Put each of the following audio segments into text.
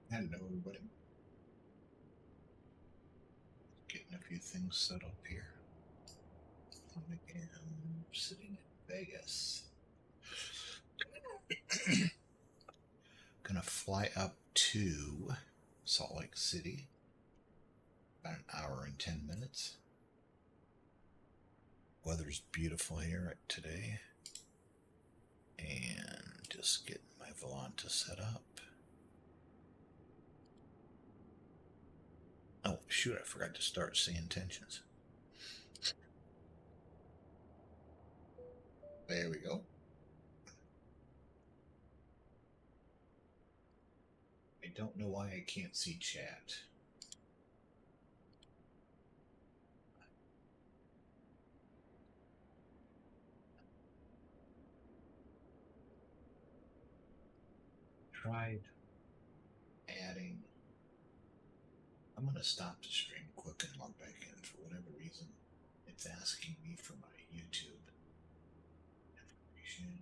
Hello, everybody. Getting a few things set up here. I am sitting in Vegas. Gonna fly up to Salt Lake City. About an hour and 10 minutes. Weather's beautiful here today. And just getting my Volanta set up. Oh, shoot, I forgot to start SayIntentions. There we go. I don't know why I can't see chat. Tried adding. I'm going to stop the stream quick and log back in. For whatever reason, it's asking me for my YouTube information.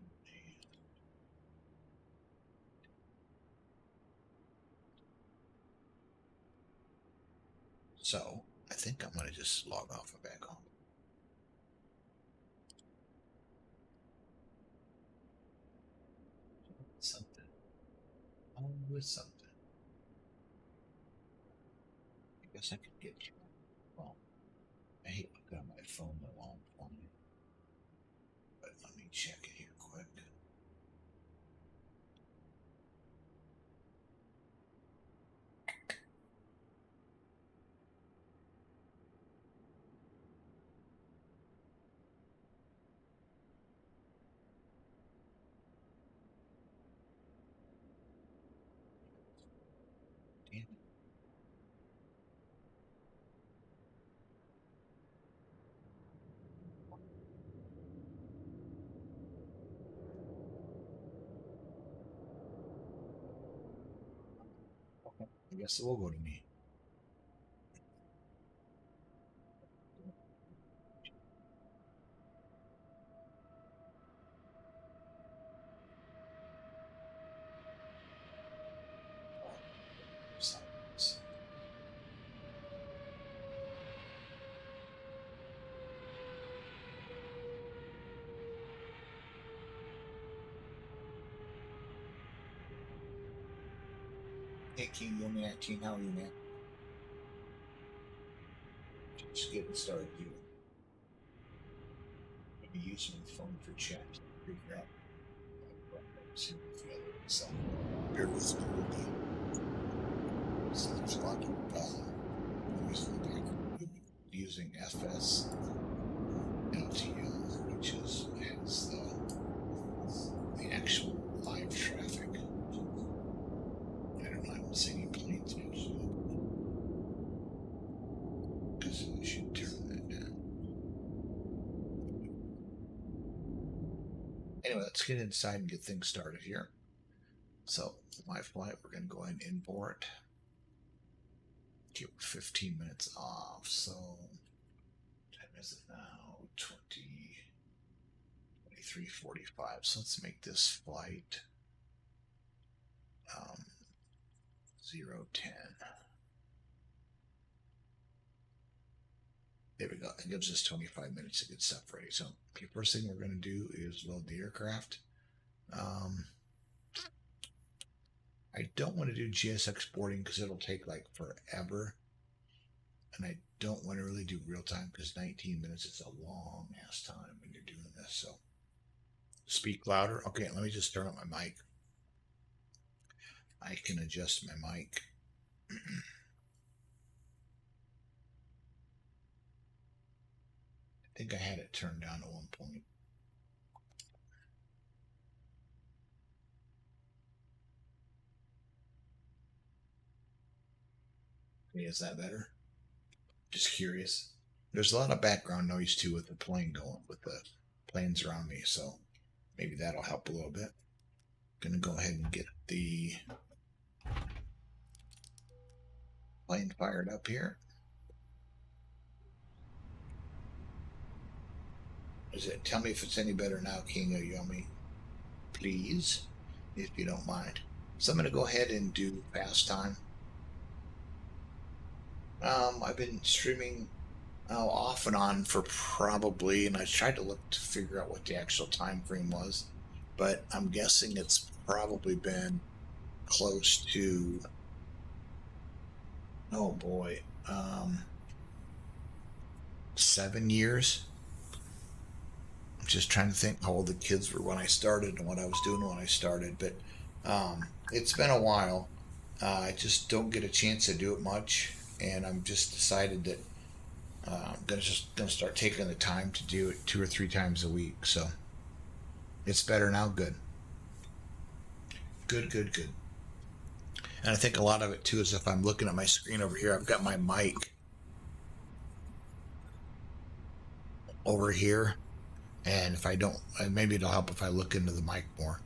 So I think I'm going to just log off and back on. Something. With something. I guess I could get you. Well, I hate looking at my phone while I'm playing. But let me check it here quick. Damn it. Okay. I guess it will go to me. Silence. Hey, King, you man, King, how are you, man? Just getting started here. I'm going to be using the phone for chat. Figure out the other. So bear with me. So there's a lot of using FS LTL, which has the actual live traffic. I don't know, I don't see any planes because I should turn that down. Anyway, let's get inside and get things started here. So my flight, we're going to go ahead and import. Get 15 minutes off. So what time is it now? 23:45. So let's make this flight 010. There we go. It gives us 25 minutes to get stuff ready. So the first thing we're going to do is load the aircraft. I don't want to do GS exporting because it'll take like forever. And I don't want to really do real time because 19 minutes is a long ass time when you're doing this. So speak louder. Okay, let me just turn up my mic. I can adjust my mic. I think I Is that better? Just curious. There's a lot of background noise too with the plane going, with the planes around me, so maybe that'll help a little bit. Gonna go ahead and get the plane fired up here. Is it? Tell me if it's any better now, King of Yummy, please, if you don't mind. So I'm gonna go ahead and do fast time. I've been streaming off and on for probably, and I tried to look to figure out what the actual time frame was, but I'm guessing it's probably been close to, oh boy, 7 years. I'm just trying to think how old the kids were when I started and what I was doing when I started, but it's been a while. I just don't get a chance to do it much, and I'm just decided that I'm gonna start taking the time to do it 2 or 3 times a week. So it's better now. Good. And I think a lot of it too is if I'm looking at my screen over here, I've got my mic over here, and if I don't, maybe it'll help if I look into the mic more.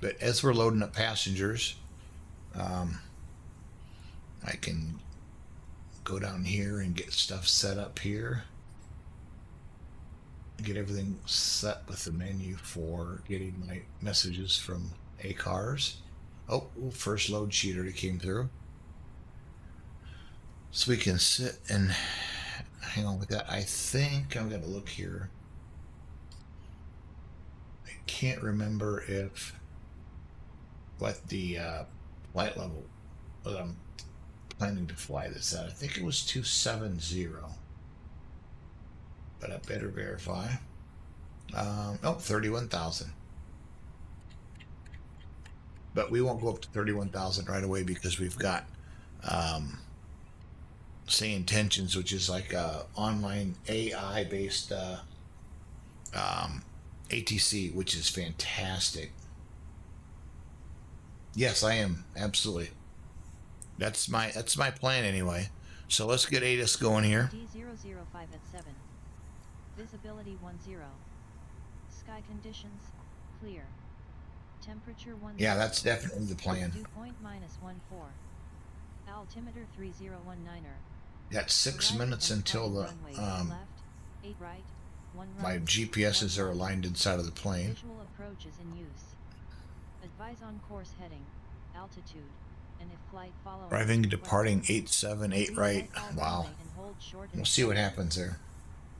But as we're loading up passengers, I can go down here and get stuff set up here. Get everything set with the menu for getting my messages from ACARS. Oh, first load sheet already came through. So we can sit and hang on with that. I think I'm going to look here. I can't remember what the flight level that I'm planning to fly this at. I think it was 270, but I better verify. 31,000. But we won't go up to 31,000 right away because we've got SayIntentions, which is like a online AI based ATC, which is fantastic. Yes, I am, absolutely. That's my plan anyway. So let's get ATIS going here. D005 at 7. Visibility 10. Sky conditions clear. Temperature 10. Yeah, that's definitely the plan. Dew point -14. Altimeter 3019er. Got 6 minutes until the left, 8 right, 1 right, my GPSs are aligned inside of the plane. Visual approach is in use. Advise on course heading, altitude, and if flight following. Arriving and departing 878 right. Wow. We'll see what happens there.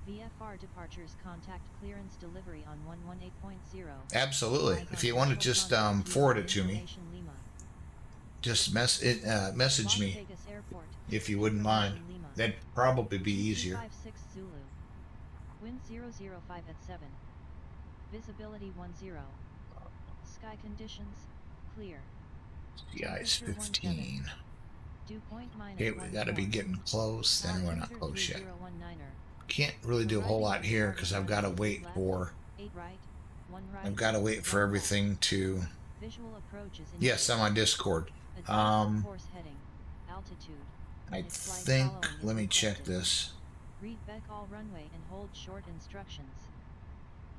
VFR departures contact clearance delivery on 118.0. Absolutely. If you want to just forward it to me, just message me if you wouldn't mind. That'd probably be easier. 56 Zulu. Wind 005 at 7. Visibility 10. Sky conditions clear. The ice 15. Dew point Okay, we got to be getting close. Then we're not close yet. 3019er. Can't really do a whole lot here because I've got to wait for everything to. Visual approaches in Yes, I'm on Discord. course heading, altitude. I think. Let me check this. Read back all runway and hold short instructions.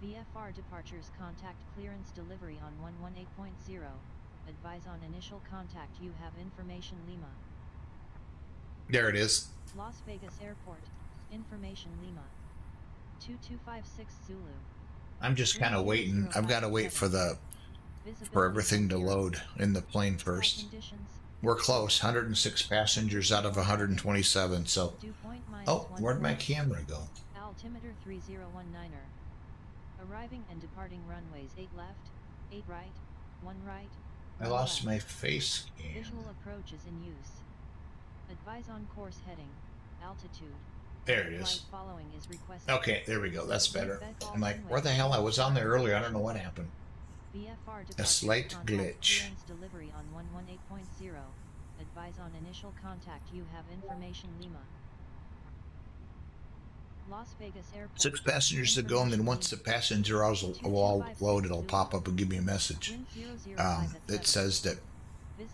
VFR departures contact clearance delivery on 118.0. Advise on initial contact. You have information Lima. There it is. Las Vegas Airport. Information Lima. 2256 Zulu. I'm just kind of waiting. I've got to wait for everything to load in the plane first. We're close. 106 passengers out of 127. So, oh, where'd my camera go? Altimeter 3019er. Arriving and departing runways 8 left, 8 right, 1 right. I lost my face cam. Visual approach is in use. Advise on course heading, altitude. There it is. Following is requested. Okay, there we go. That's better. I'm like, where the hell? I was on there earlier. I don't know what happened. A slight glitch. Delivery on 118.0. Advise on initial contact. You have information Lima. Las Vegas Airport. 6 passengers to go, and then once the passenger will all load, it'll pop up and give me a message that says that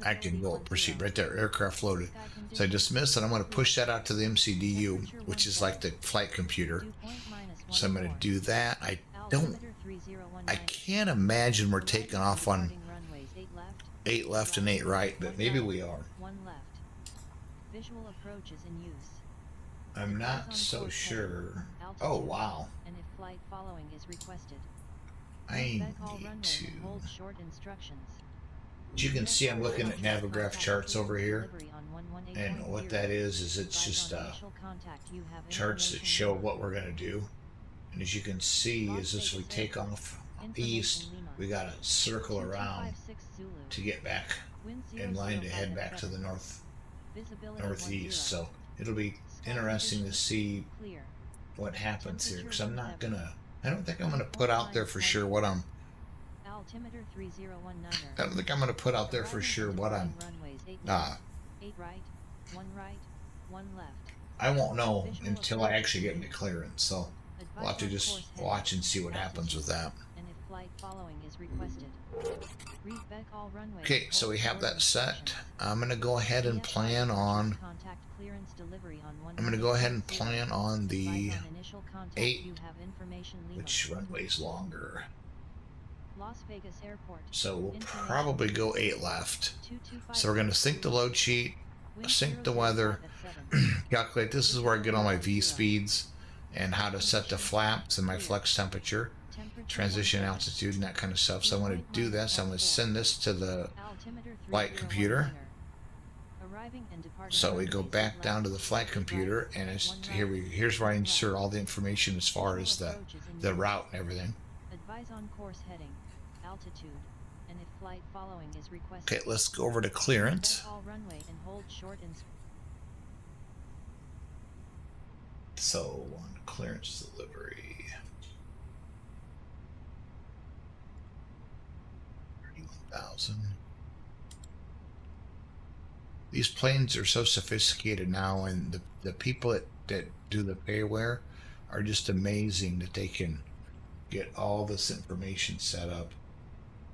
I can go proceed 10. right there. Aircraft loaded. Sky So I conditions. dismiss and I'm going to push Clear. that out to the MCDU, Temperature which is 17. like the flight computer. Dew point So I'm going to -14. do that. Altimeter 3019. I can't imagine we're Arriving taking and off on departing runways 8 left. 8 left and 8 right, but maybe we are. 1 left. Visual approach is in use. I'm not so sure. Oh, wow. And if flight following is requested. I need to. Hold short instructions. As you can see, I'm looking at Navigraph charts over here. And what that is it's just charts that show what we're going to do. And as you can see, as we take off east, we got to circle around to get back in line to head back to the northeast. So it'll be interesting to see what happens here, because I don't think I'm gonna put out there for sure what I'm. Altimeter 3019. I don't think I'm gonna put out there for sure what I'm. 8 right, 1 right, 1 left. I won't know until I actually get into clearance. So we'll have to just watch and see what happens with that. And if flight following is requested. Okay, so we have that set. I'm gonna go ahead and plan on. I'm gonna go ahead and plan on the 8, which runway's longer. Las Vegas Airport. So we'll probably go 8 left. So we're gonna sync the load sheet, sync the weather, calculate. This is where I get all my V speeds and how to set the flaps and my flex temperature, transition altitude, and that kind of stuff. So I want to do this. I'm going to send this to the flight computer. So we go back down to the flight computer, and here's where I insert all the information as far as the route and everything. Advise on course heading, altitude, and if flight following is requested. Okay, let's go over to clearance. So on clearance delivery. 31,000. These planes are so sophisticated now, and the people that do the payware are just amazing that they can get all this information set up.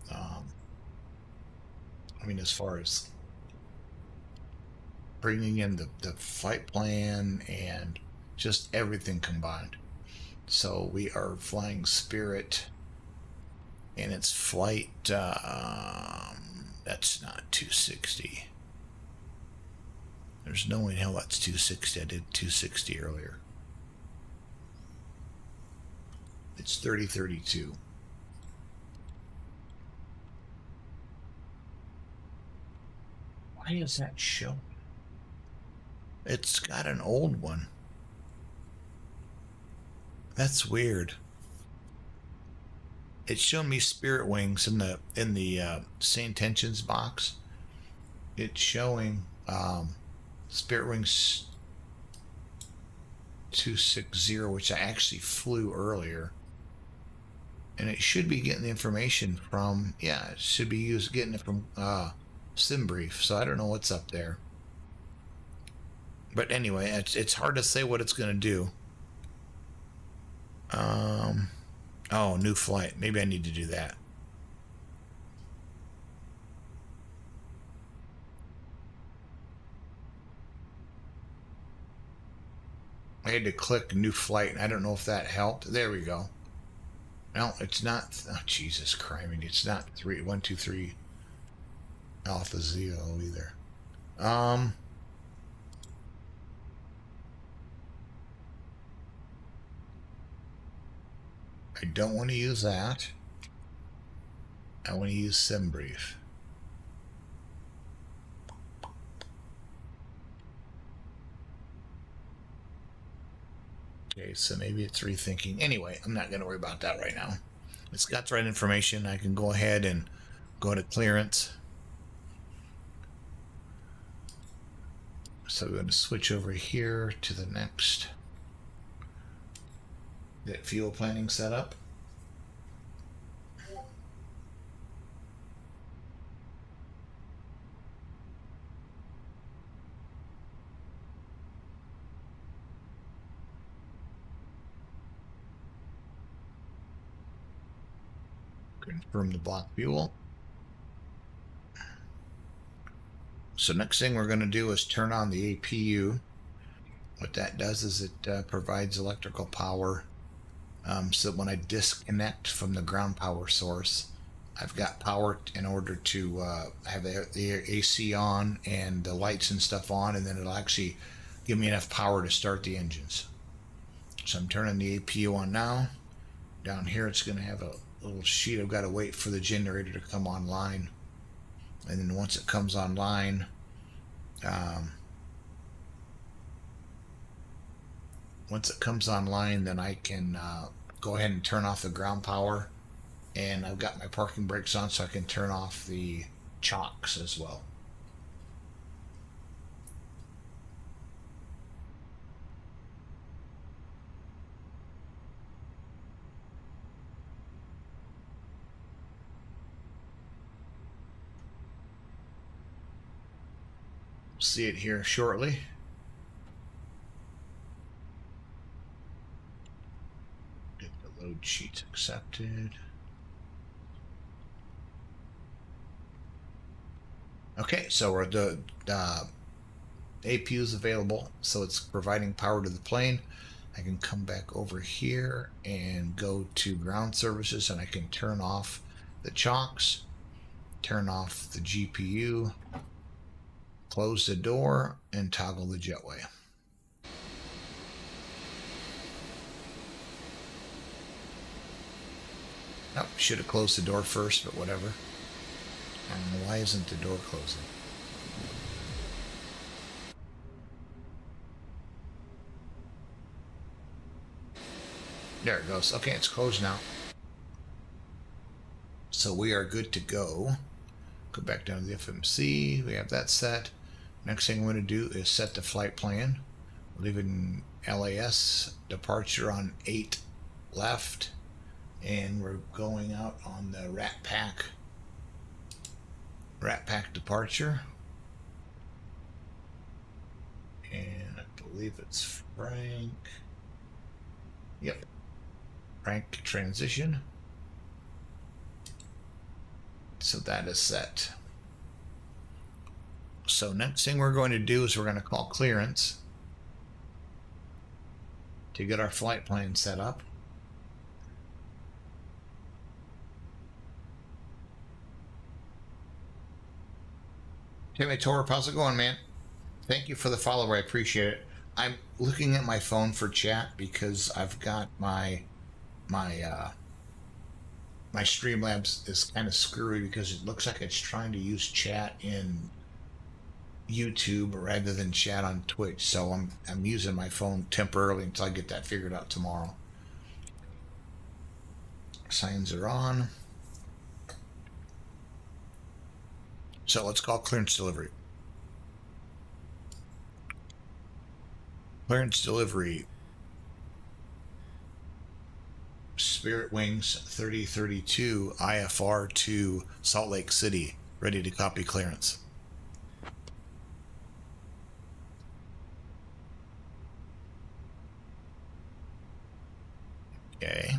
I mean, as far as bringing in the flight plan and just everything combined. So we are flying Spirit, and it's flight, that's not 260. There's no way in hell that's 260. I did 260 earlier. It's 3032. Why is that showing? It's got an old one. That's weird. It's showing me Spirit Wings in the SayIntentions box. It's showing Spirit Wings 260, which I actually flew earlier. And it should be getting the information from, yeah, it should be getting it from SimBrief. So I don't know what's up there. But anyway, it's hard to say what it's going to do. Oh, new flight. Maybe I need to do that. I had to click new flight, and I don't know if that helped. There we go. No, it's not. Oh, Jesus Christ. It's not 123 Alpha Zero either. I don't want to use that. I want to use SimBrief. Okay, so maybe it's rethinking. Anyway, I'm not going to worry about that right now. It's got the right information. I can go ahead and go to clearance. So we're going to switch over here to the next. Get fuel planning set up. Confirm the block fuel. So next thing we're going to do is turn on the APU. What that does is it provides electrical power, so that when I disconnect from the ground power source, I've got power in order to have the AC on and the lights and stuff on, and then it'll actually give me enough power to start the engines. So I'm turning the APU on now. Down here it's going to have a little sheet. I've got to wait for the generator to come online, and then once it comes online, um, then I can go ahead and turn off the ground power, and I've got my parking brakes on, so I can turn off the chocks as well. See it here shortly. Get the load sheets accepted. Okay, so the APU is available, so it's providing power to the plane. I can come back over here and go to ground services, and I can turn off the chocks, turn off the GPU, close the door, and toggle the jetway. Oh, should have closed the door first, but whatever. Why isn't the door closing? There it goes. Okay, it's closed now. So we are good to go. Go back down to the FMC. We have that set. Next thing I'm going to do is set the flight plan. Leaving LAS, departure on 8 left, and we're going out on the Rat Pack departure. And I believe it's Frank. Yep. Frank transition. So that is set. So next thing we're going to do is we're going to call clearance to get our flight plan set up. Timmy Torp, how's it going, man? Thank you for the follow. I appreciate it. I'm looking at my phone for chat because I've got my Streamlabs is kind of screwy because it looks like it's trying to use chat in YouTube rather than chat on Twitch. So I'm using my phone temporarily until I get that figured out tomorrow. Signs are on. So let's call clearance delivery. Clearance delivery. Spirit Wings 3032 IFR to Salt Lake City. Ready to copy clearance. Okay.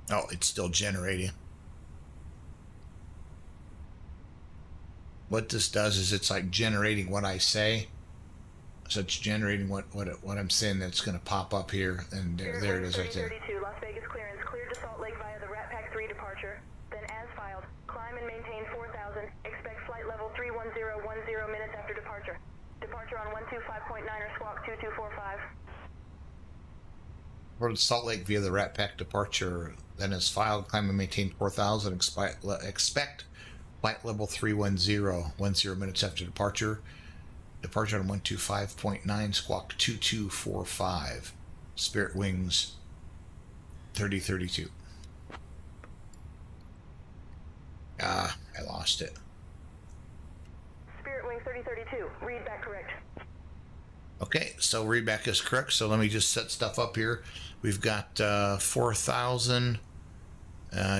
Oh, it's still generating. What this does is it's like generating what I say. So it's generating what I'm saying that's going to pop up here, and there it is right there. Las Vegas clearance, cleared to Salt Lake via the Rat Pack 3 departure. Then as filed, climb and maintain 4,000. Expect flight level 31010 minutes after departure. Departure on 125.9 or squawk 2245. For Salt Lake via the Rat Pack departure, then as filed, climb and maintain 4,000. Expect flight level 31010 minutes after departure. Departure on 125.9, squawk 2245. Spirit Wings 3032. I lost it. Spirit Wings 3032, read back correct. Okay, so read back is correct. So let me just set stuff up here. We've got 4,000.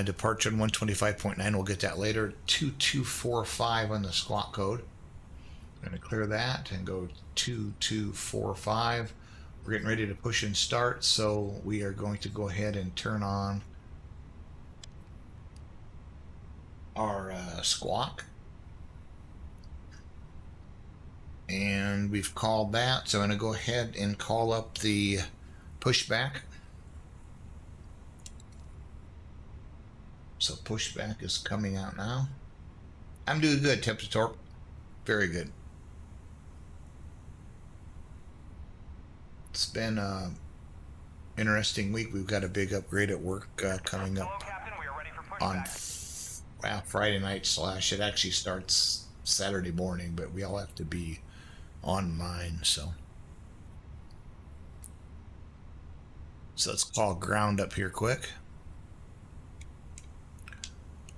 Departure on 125.9, we'll get that later. 2245 on the squawk code. I'm going to clear that and go 2245. We're getting ready to push and start, so we are going to go ahead and turn on our squawk. And we've called that, so I'm going to go ahead and call up the pushback. So pushback is coming out now. I'm doing good, tip to torque. Very good. It's been an interesting week. We've got a big upgrade at work coming up on Friday night / it actually starts Saturday morning, but we all have to be online. So let's call ground up here quick.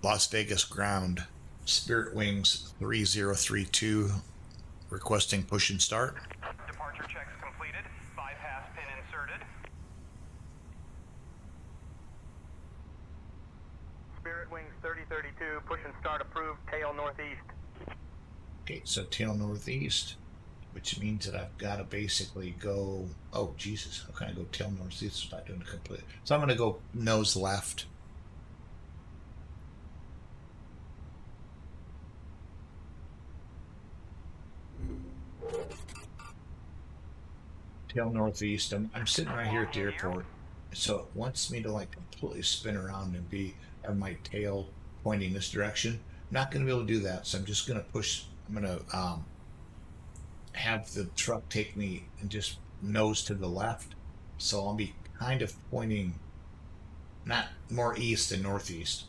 Las Vegas ground, Spirit Wings 3032, requesting push and start. Departure checks completed. Bypass pin inserted. Spirit Wings 3032, push and start approved, tail northeast. Okay, so tail northeast, which means that I've got to basically go, oh Jesus, how can I go tail northeast without doing a complete? So I'm going to go nose left. Tail northeast. I'm sitting right here at the airport, so it wants me to like completely spin around and have my tail pointing this direction. I'm not going to be able to do that, so I'm just going to push. I'm going to have the truck take me and just nose to the left, so I'll be kind of pointing not more east than northeast.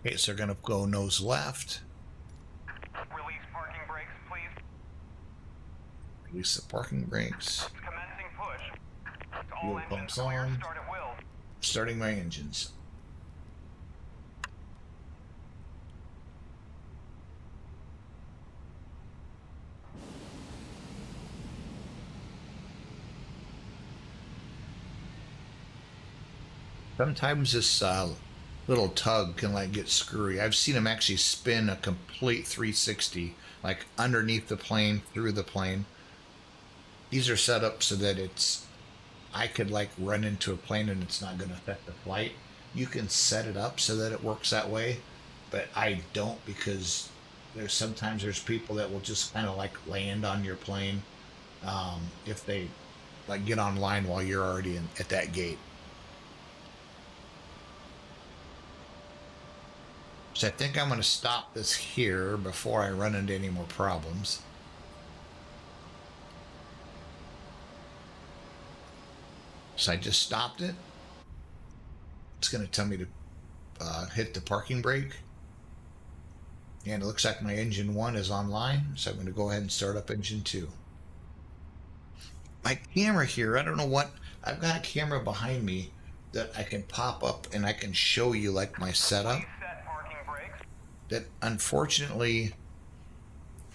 Okay, so they're going to go nose left. Release parking brakes, please. Release the parking brakes. Commencing push. Fuel All pumps engines clear. on. Start at will. Starting my engines. Sometimes this little tug can like get screwy. I've seen them actually spin a complete 360, like underneath the plane, through the plane. These are set up so that I could like run into a plane and it's not going to affect the flight. You can set it up so that it works that way, but I don't, because sometimes there's people that will just kind of like land on your plane if they like get online while you're already at that gate. So I think I'm going to stop this here before I run into any more problems. So I just stopped it. It's going to tell me to hit the parking brake. And it looks like my engine 1 is online. So I'm going to go ahead and start up engine 2. My camera here, I don't know what, I've got a camera behind me that I can pop up and I can show you like my setup. That unfortunately,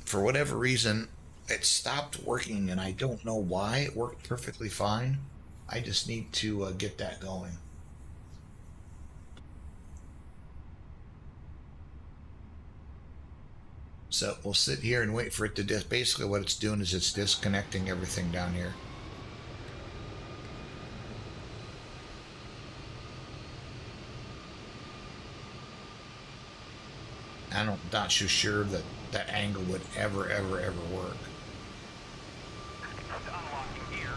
for whatever reason, it stopped working, and I don't know why. It worked perfectly fine. I just need to get that going. So we'll sit here and wait for it to basically what it's doing is it's disconnecting everything down here. I'm not so sure that that angle would ever work. Unlocking gear.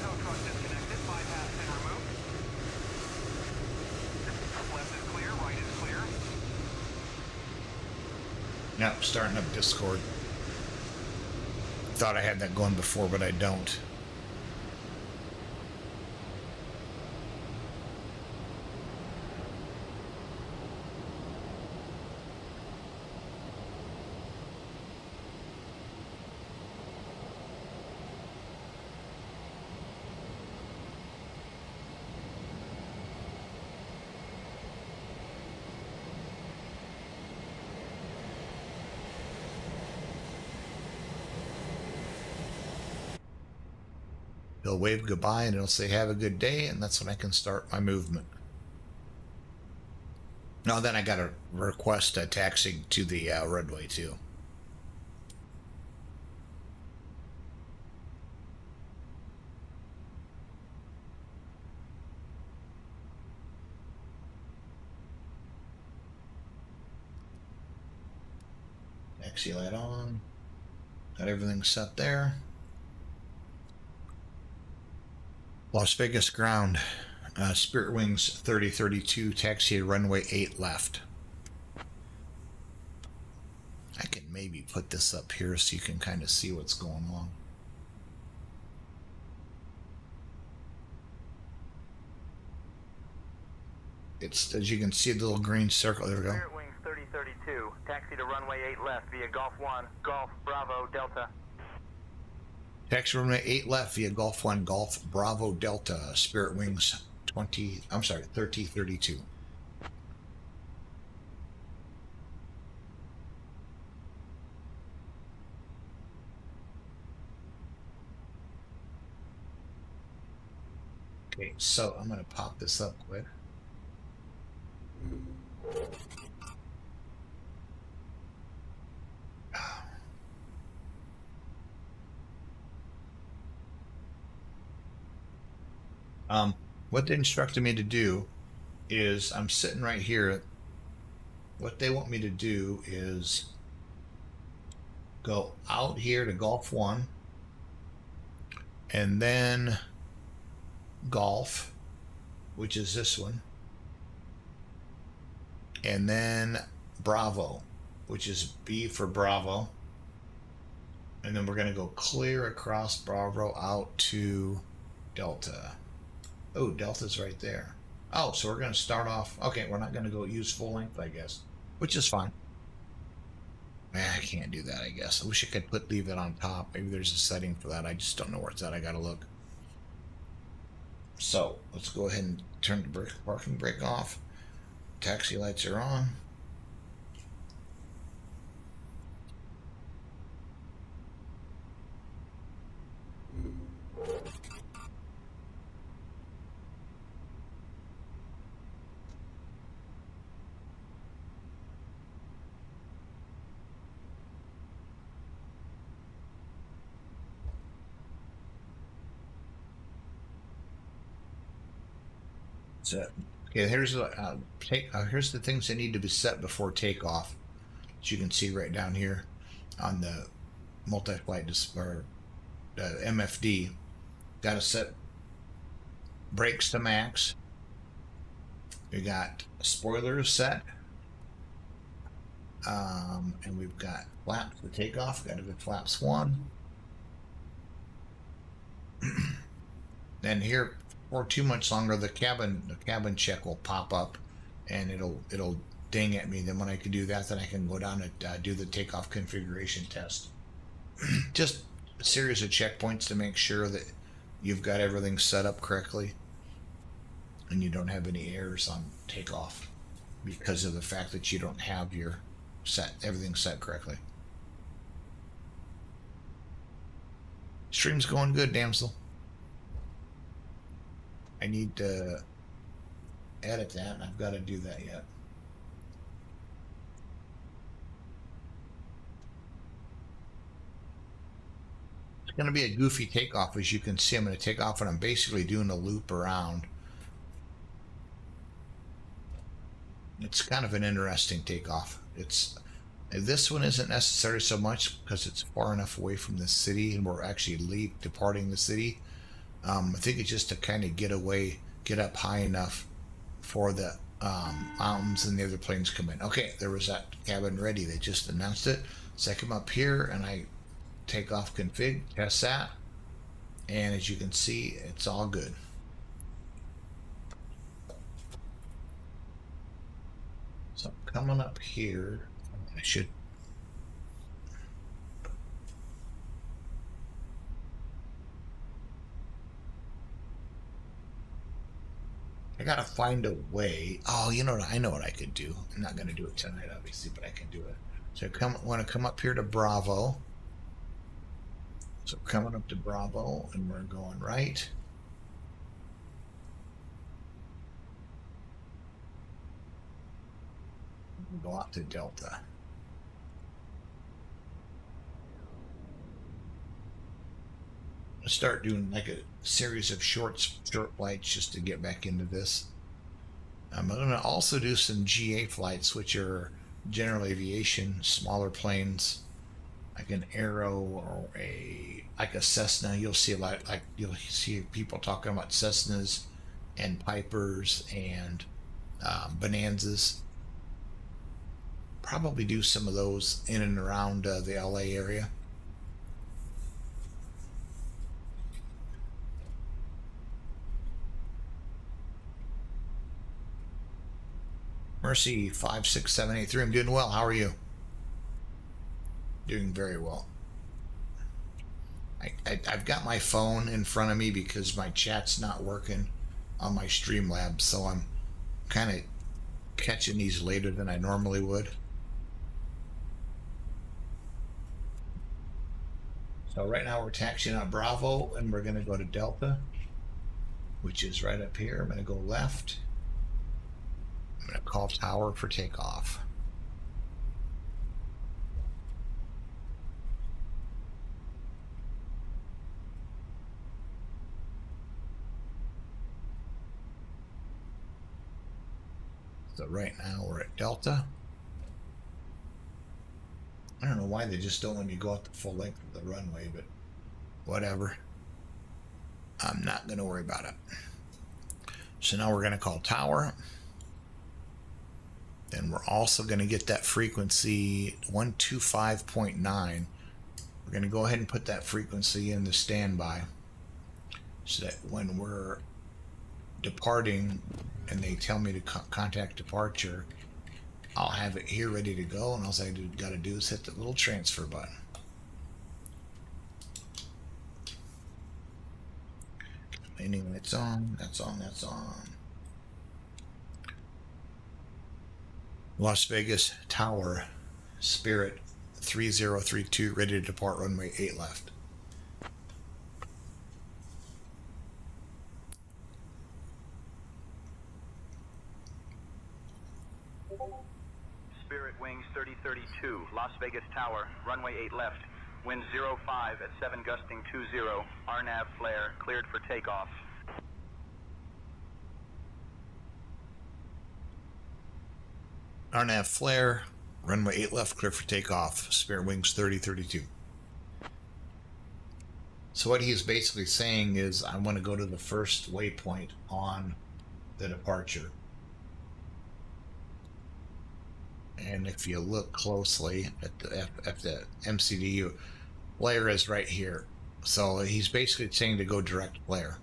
Tow truck disconnected. Bypass pin removed. Left is clear. Right is clear. Yep, starting up Discord. Thought I had that going before, but I don't. He'll wave goodbye and it'll say have a good day, and that's when I can start my movement. No, then I got to request a taxi to the runway too. Taxi light on. Got everything set there. Las Vegas ground. Spirit Wings 3032, taxi runway 8 left. I can maybe put this up here so you can kind of see what's going on. It's, as you can see, the little green circle. There we go. Spirit Wings 3032, taxi to runway 8 left via Golf 1, Golf, Bravo, Delta. Taxi runway 8 left via Golf 1, Golf, Bravo, Delta, Spirit Wings 3032. Okay, so I'm going to pop this up quick. What they instructed me to do is I'm sitting right here. What they want me to do is go out here to Golf 1 and then Golf, which is this one, and then Bravo, which is B for Bravo, and then we're going to go clear across Bravo out to Delta. Oh, Delta's right there. Oh, so we're going to start off. Okay, we're not going to go use full length, I guess, which is fine. I can't do that, I guess. I wish I could leave it on top. Maybe there's a setting for that. I just don't know where it's at. I got to look. So let's go ahead and turn the parking brake off. Taxi lights are on. So, okay, here's the things that need to be set before takeoff. As you can see right down here on the multi-flight or MFD, got to set brakes to max. We got spoilers set, and we've got flaps to takeoff. Got to go flaps 1. Then here, for too much longer, the cabin check will pop up, and it'll ding at me. Then when I can do that, then I can go down and do the takeoff configuration test. Just a series of checkpoints to make sure that you've got everything set up correctly and you don't have any errors on takeoff because of the fact that you don't have everything set correctly. Stream's going good, damsel. I need to edit that, and I've got to do that yet. It's going to be a goofy takeoff. As you can see, I'm going to take off and I'm basically doing a loop around. It's kind of an interesting takeoff. This one isn't necessary so much because it's far enough away from the city and we're actually departing the city. I think it's just to kind of get up high enough for the mountains and the other planes come in. Okay, there was that cabin ready. They just announced it. So I come up here and I take off config, test that, and as you can see, it's all good. So I'm coming up here. I gotta find a way. Oh, you know what? I know what I could do. I'm not gonna do it tonight, obviously, but I can do it. So I want to come up here to Bravo. So coming up to Bravo, and we're going right. Go out to Delta. Let's start doing like a series of short flights just to get back into this. I'm going to also do some GA flights, which are general aviation, smaller planes, like an Arrow or like a Cessna. You'll see a lot, like you'll see people talking about Cessnas and Pipers and Bonanzas. Probably do some of those in and around the LA area. Mercy 56783. I'm doing well. How are you? Doing very well. I've got my phone in front of me because my chat's not working on my Streamlabs, so I'm kind of catching these later than I normally would. So right now we're taxiing out Bravo, and we're going to go to Delta, which is right up here. I'm going to go left. I'm going to call tower for takeoff. So right now we're at Delta. I don't know why they just don't let me go out the full length of the runway, but whatever. I'm not going to worry about it. So now we're going to call tower. Then we're also going to get that frequency 125.9. We're going to go ahead and put that frequency in the standby so that when we're departing and they tell me to contact departure, I'll have it here ready to go, and all I got to do is hit the little transfer button. Landing lights on, that's on, that's on. Las Vegas Tower, Spirit 3032, ready to depart runway 8 left. Spirit Wings 3032, Las Vegas Tower, runway 8 left. Wind 05 at 7 gusting 20. RNAV flare cleared for takeoff. RNAV flare, runway 8 left, clear for takeoff. Spirit Wings 3032. So what he is basically saying is I want to go to the first waypoint on the departure. And if you look closely at the MCDU, flare is right here. So he's basically saying to go direct flare.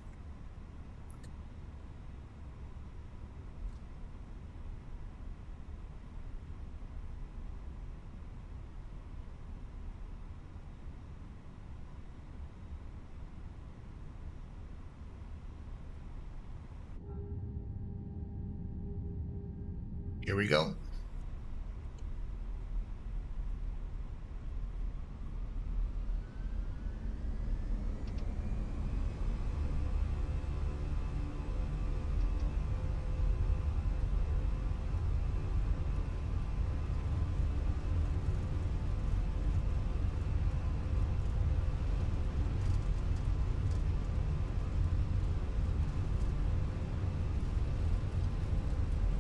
Here we go.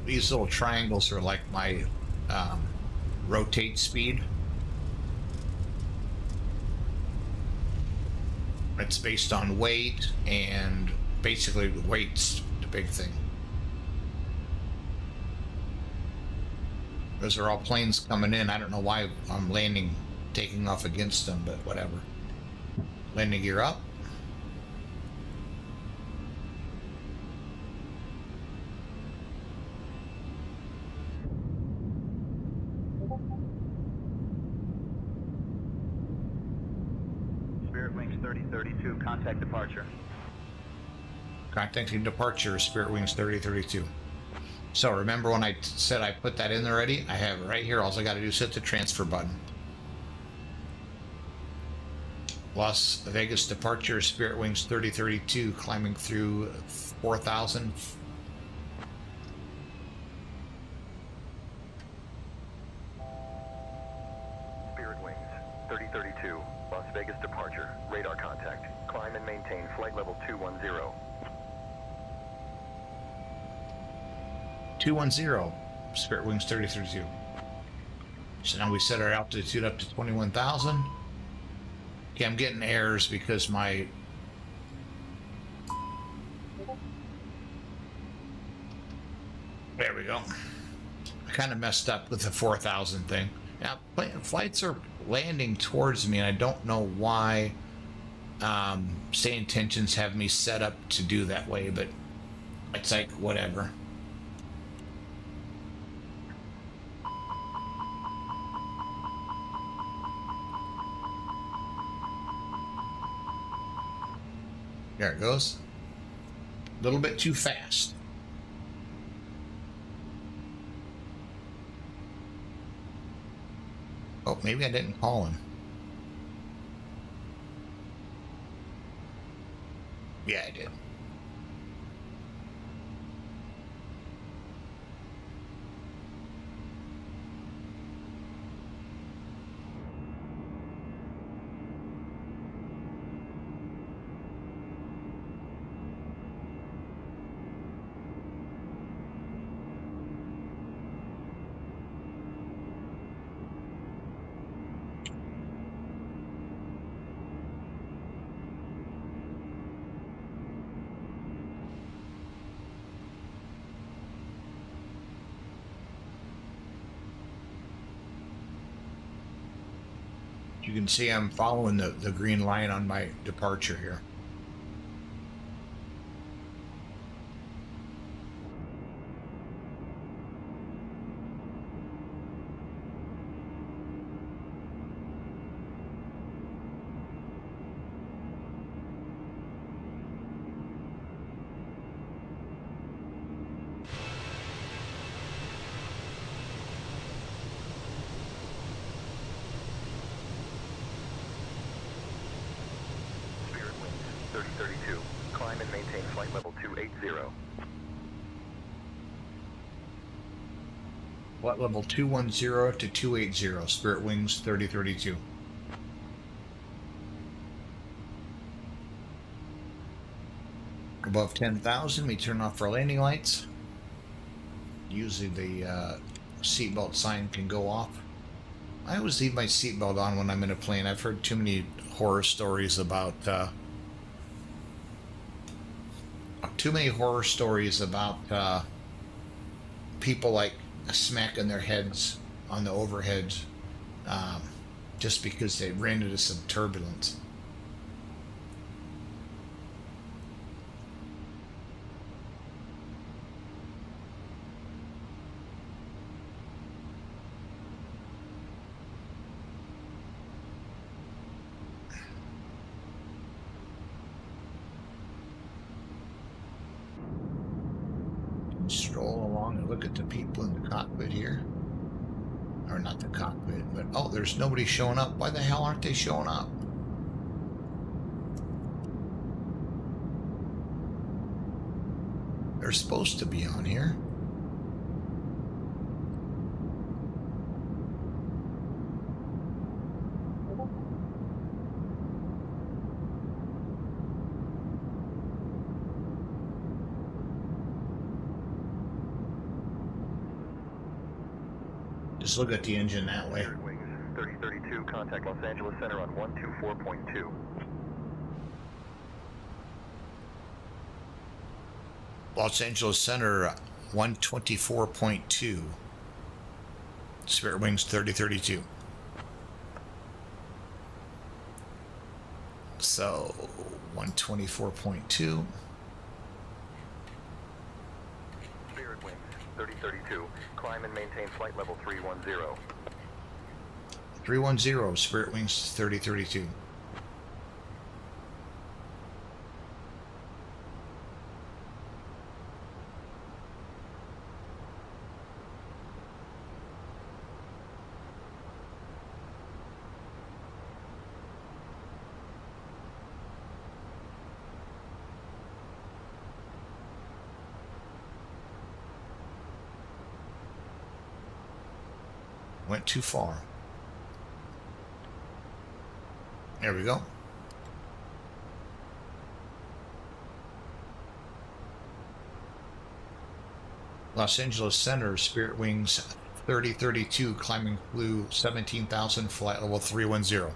These little triangles are like my rotate speed. It's based on weight, and basically the weight's the big thing. Those are all planes coming in. I don't know why I'm landing, taking off against them, but whatever. Landing gear up. Spirit Wings 3032, contact departure. Contacting departure, Spirit Wings 3032. So remember when I said I put that in there already? I have it right here. All I got to do is hit the transfer button. Las Vegas departure, Spirit Wings 3032, climbing through 4,000. Vegas departure. Radar contact. Climb and maintain flight level 210. 210, Spirit Wings 3032. So now we set our altitude up to 21,000. Okay, I'm getting errors because my... There we go. I kind of messed up with the 4,000 thing. Now, flights are landing towards me, and I don't know why SayIntentions have me set up to do that way, but it's like, whatever. There it goes. A little bit too fast. Oh, maybe I didn't call him. Yeah, I did. You can see I'm following the green line on my departure here. Spirit Wings 3032. Climb and maintain flight level 280. Flight level 210 to 280, Spirit Wings 3032. Above 10,000, we turn off our landing lights. Usually the seatbelt sign can go off. I always leave my seatbelt on when I'm in a plane. I've heard too many horror stories about people like smacking their heads on the overheads just because they ran into some turbulence. Stroll along and look at the people in the cockpit here. Or not the cockpit, but oh, there's nobody showing up. Why the hell aren't they showing up? They're supposed to be on here. Just look at the engine that way. Spirit Wings 3032. Contact Los Angeles Center on 124.2. Los Angeles Center 124.2. Spirit Wings 3032. So 124.2. Spirit Wings 3032. Climb and maintain flight level 310. 310, Spirit Wings 3032. Went too far. There we go. Los Angeles Center, Spirit Wings 3032, climbing flew 17,000, flight level 310.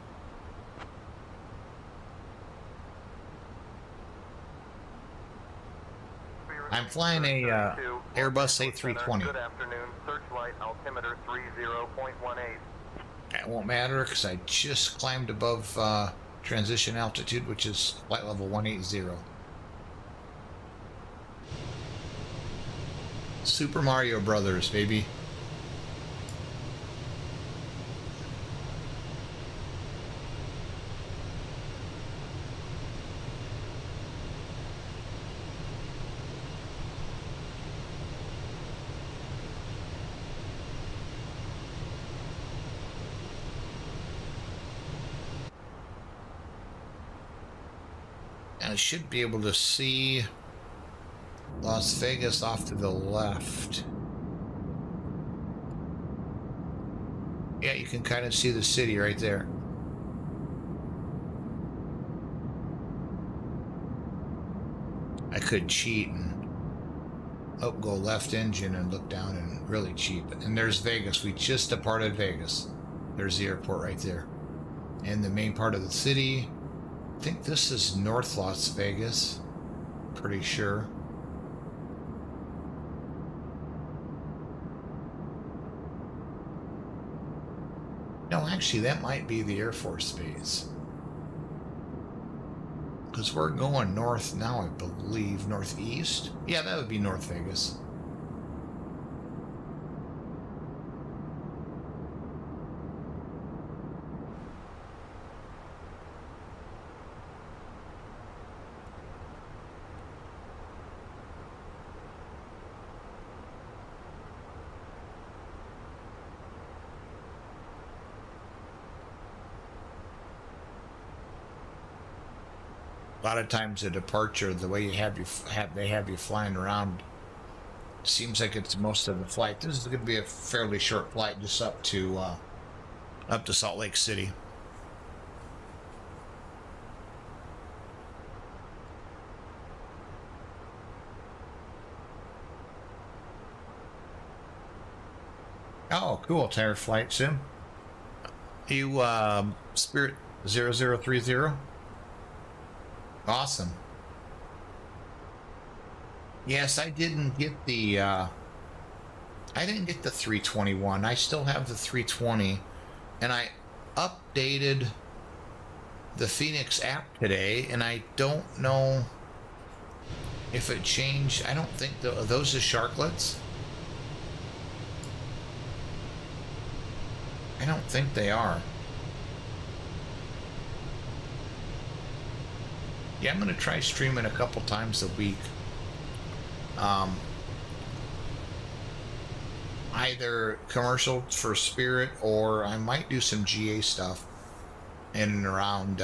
I'm flying a Airbus A320. Good afternoon. Searchlight altimeter 30.18. That won't matter because I just climbed above transition altitude, which is flight level 180. Super Mario Brothers, baby. I should be able to see Las Vegas off to the left. Yeah, you can kind of see the city right there. I could cheat and go left engine and look down and really cheat. And there's Vegas. We just departed Vegas. There's the airport right there. And the main part of the city. I think this is North Las Vegas. Pretty sure. No, actually, that might be the Air Force Base. Because we're going north now, I believe. Northeast? Yeah, that would be North Vegas. A lot of times at departure, the way they have you flying around seems like it's most of the flight. This is going to be a fairly short flight, just up to Salt Lake City. Oh, cool. Tire flight sim. You Spirit 0030. Awesome. Yes, I didn't get the 321. I still have the 320, and I updated the Phoenix app today, and I don't know if it changed. I don't think those are sharklets. I don't think they are. Yeah, I'm going to try streaming a couple times a week. Either commercial for Spirit, or I might do some GA stuff in and around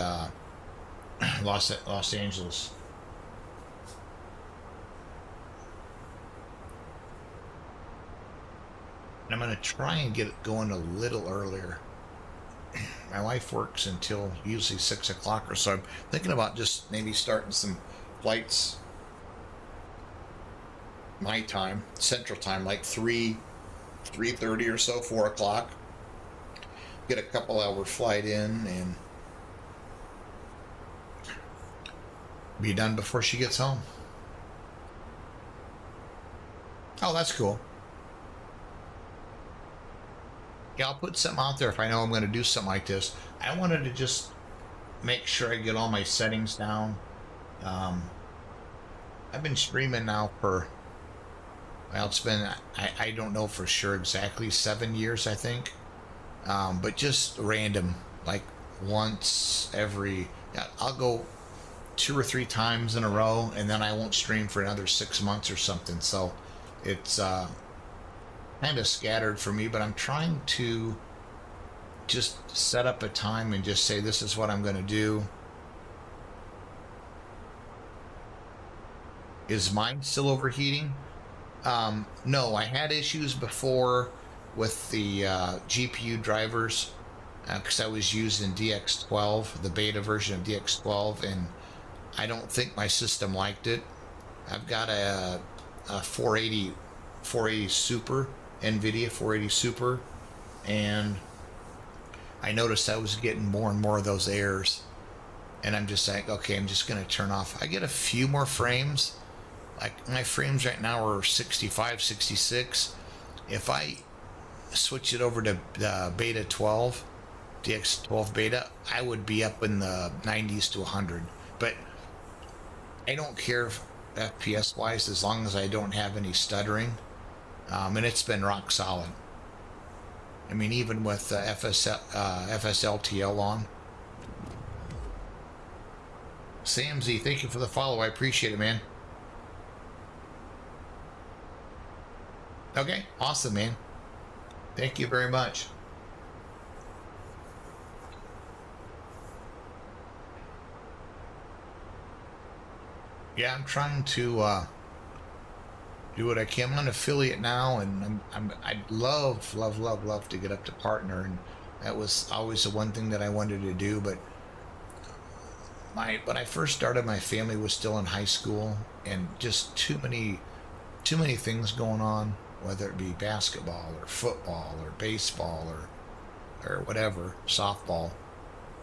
Los Angeles. And I'm going to try and get it going a little earlier. My wife works until usually 6 o'clock or so. I'm thinking about just maybe starting some flights my time, Central Time, like 3:30 or so, 4 o'clock. Get a couple hour flight in and be done before she gets home. Oh, that's cool. Yeah, I'll put something out there if I know I'm going to do something like this. I wanted to just make sure I get all my settings down. I've been streaming now for, well, it's been, I don't know for sure exactly, 7 years, I think. But just random, like once every, I'll go 2 or 3 times in a row, and then I won't stream for another 6 months or something. So it's kind of scattered for me, but I'm trying to just set up a time and just say, this is what I'm going to do. Is mine still overheating? No, I had issues before with the GPU drivers. because I was using DX12, the beta version of DX12, and I don't think my system liked it. I've got a 480 Super, NVIDIA 480 Super, and I noticed I was getting more and more of those errors. And I'm just like, okay, I'm just going to turn off. I get a few more frames. Like my frames right now are 65, 66. If I switch it over to beta 12, DX12 beta, I would be up in the 90s to 100. But I don't care FPS wise as long as I don't have any stuttering. And it's been rock solid. I mean, even with FSLTL on. Sam Z, thank you for the follow. I appreciate it, man. Okay, awesome, man. Thank you very much. Yeah, I'm trying to do what I can. I'm an affiliate now, and I'd love to get up to partner, and that was always the one thing that I wanted to do. But when I first started, my family was still in high school, and just too many things going on, whether it be basketball or football or baseball or whatever, softball.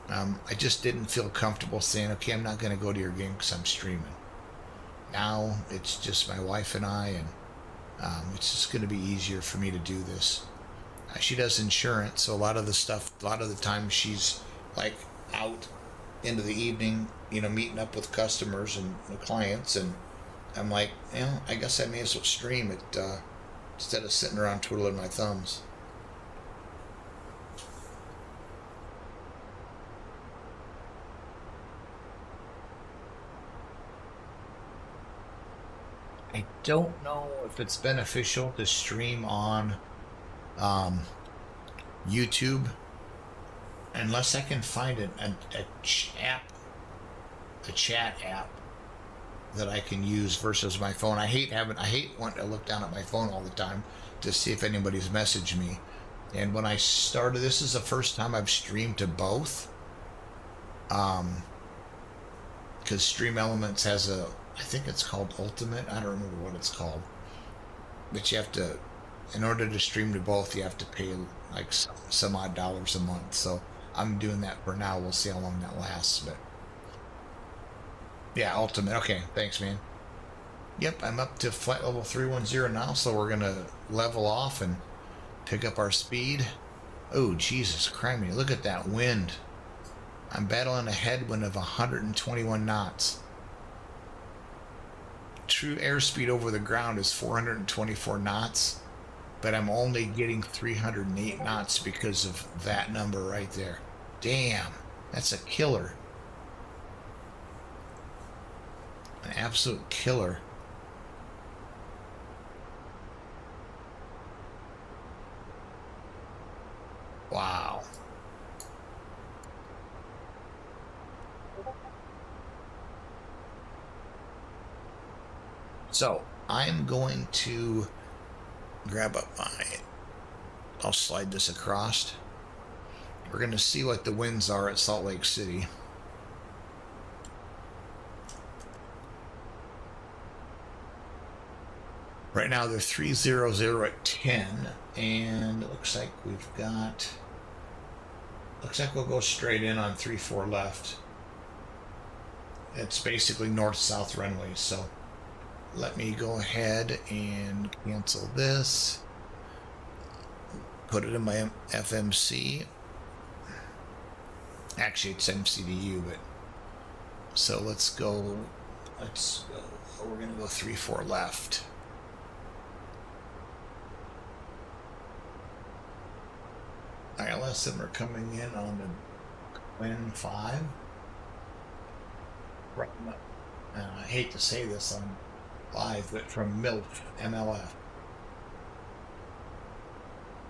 I just didn't feel comfortable saying, okay, I'm not going to go to your game because I'm streaming. Now it's just my wife and I, and it's just going to be easier for me to do this. She does insurance, so a lot of the time she's like out into the evening, meeting up with customers and clients, and I'm like, I guess I may as well stream it instead of sitting around twiddling my thumbs. I don't know if it's beneficial to stream on YouTube unless I can find a chat app that I can use versus my phone. I hate wanting to look down at my phone all the time to see if anybody's messaged me. And when I started, this is the first time I've streamed to both. Because Stream Elements has I think it's called Ultimate. I don't remember what it's called. But you have to, in order to stream to both, you have to pay like some odd dollars a month. So I'm doing that for now. We'll see how long that lasts. But yeah, Ultimate. Okay, thanks, man. Yep, I'm up to flight level 310 now, so we're going to level off and pick up our speed. Oh, Jesus criminy. Look at that wind. I'm battling a headwind of 121 knots. True airspeed over the ground is 424 knots, but I'm only getting 308 knots because of that number right there. Damn, that's a killer. An absolute killer. Wow. So I'm going to grab up I'll slide this across. We're going to see what the winds are at Salt Lake City. Right now they're 300 at 10, and it looks like we'll go straight in on 34 left. It's basically north-south runway, so let me go ahead and cancel this. Put it in my FMC. Actually, it's MCDU, but so let's go. We're gonna go 34 left. ILS, and we're coming in on the Quinn 5. Right. I hate to say this on live, but from MILF, MLF.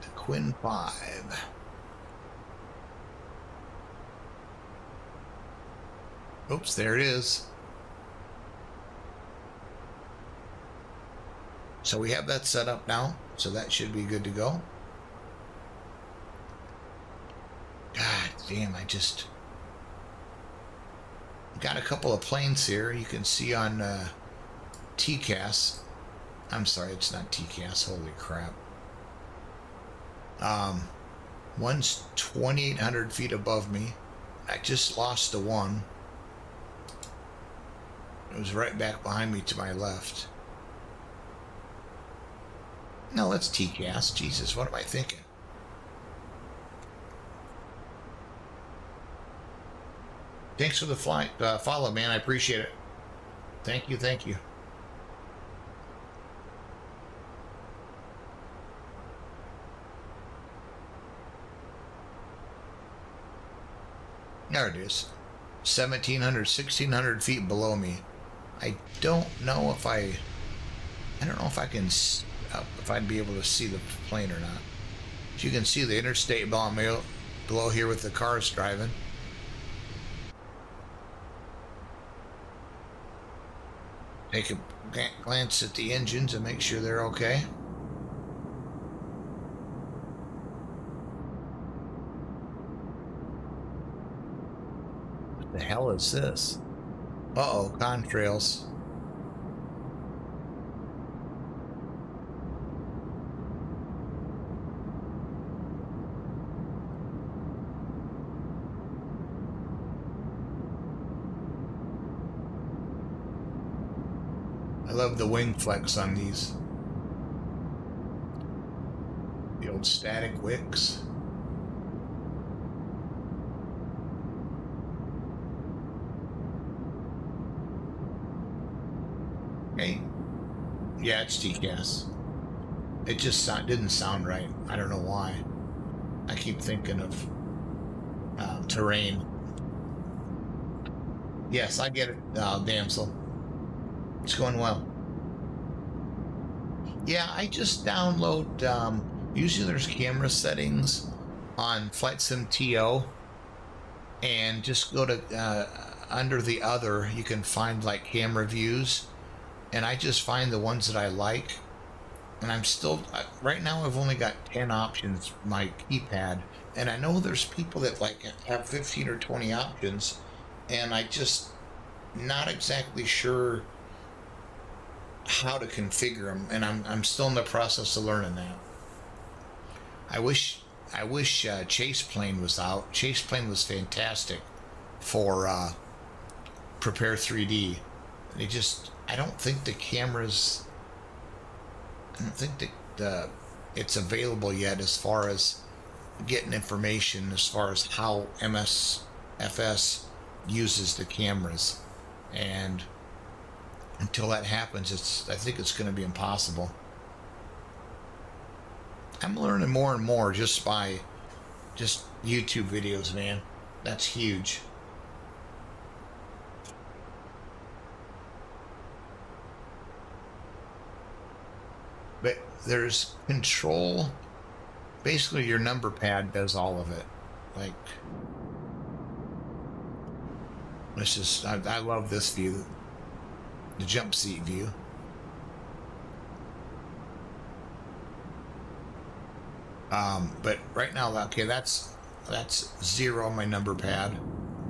The Quinn 5. Oops, there it is. So we have that set up now, so that should be good to go. God, damn, I just got a couple of planes here. You can see on TCAS. I'm sorry, it's not TCAS. Holy crap. One's 2,800 feet above me. I just lost the one. It was right back behind me to my left. No, that's TCAS. Jesus, what am I thinking? Thanks for the flight follow, man. I appreciate it. Thank you, thank you. There it is. 1,700, 1,600 feet below me. I don't know if I don't know if I can, if I'd be able to see the plane or not. As you can see the interstate below here with the cars driving. Take a glance at the engines and make sure they're okay. What the hell is this? Uh-oh, contrails. I love the wing flex on these. The old static wicks. Hey. Yeah, it's TCAS. It just didn't sound right. I don't know why. I keep thinking of terrain. Yes, I get it, damsel. It's going well. Yeah, I just download. Usually there's camera settings on Flight Sim TO, and just go to under the other. You can find like camera views, and I just find the ones that I like. And I'm still right now. I've only got 10 options. My keypad, and I know there's people that like have 15 or 20 options, and I just not exactly sure how to configure them, and I'm still in the process of learning that. I wish Chase Plane was out. Chase Plane was fantastic for Prepare 3D. I don't think the cameras. I don't think that it's available yet as far as getting information as far as how MSFS uses the cameras, and until that happens, I think it's going to be impossible. I'm learning more and more just by YouTube videos, man. That's huge. But there's control. Basically, your number pad does all of it. Like, I love this view. The jump seat view. But right now, okay, that's 0 on my number pad.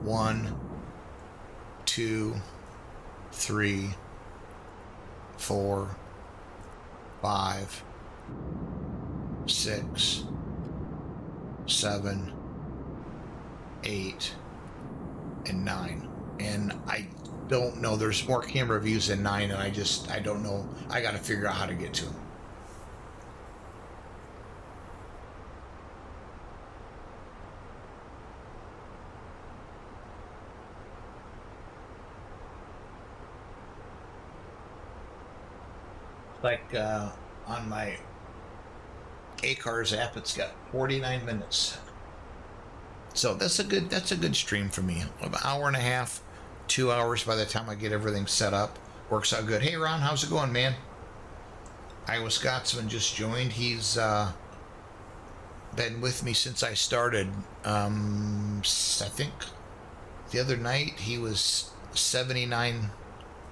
1, 2, 3, 4, 5, 6, 7, 8, and 9. And I don't know. There's more camera views than 9, and I don't know. I got to figure out how to get to them. Like on my ACARS app, it's got 49 minutes. So that's a good stream for me. About an hour and a half, 2 hours by the time I get everything set up. Works out good. Hey Ron, how's it going, man? Iowa Scotsman just joined. He's been with me since I started. I think the other night he was 79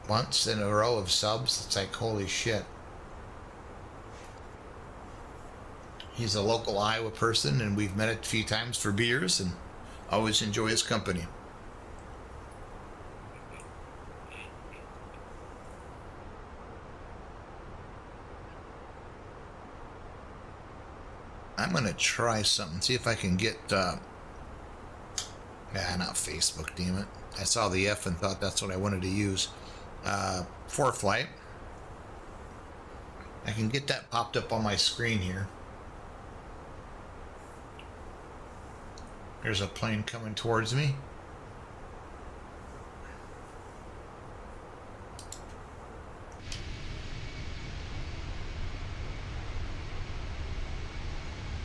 months in a row of subs. It's like, holy shit. He's a local Iowa person, and we've met a few times for beers and Always enjoy his company. I'm going to try something. See if I can get... not Facebook, damn it. I saw the F and thought that's what I wanted to use. For flight. I can get that popped up on my screen here. There's a plane coming towards me.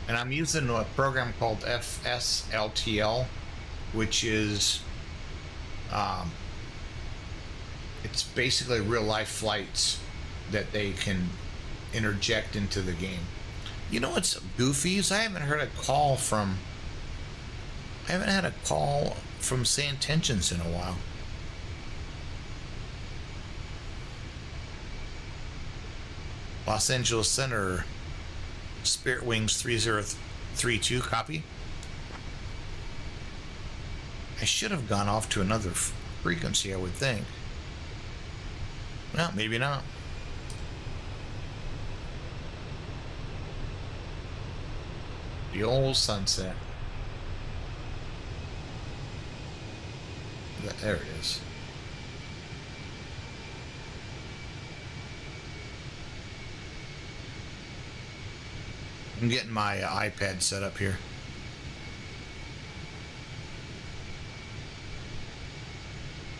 And I'm using a program called FSLTL, which is it's basically real life flights that they can interject into the game. You know what's goofy is I haven't had a call from SayIntentions in a while. Los Angeles Center, Spirit Wings 3032, copy. I should have gone off to another frequency, I would think. Well, maybe not. The old sunset. There it is. I'm getting my iPad set up here.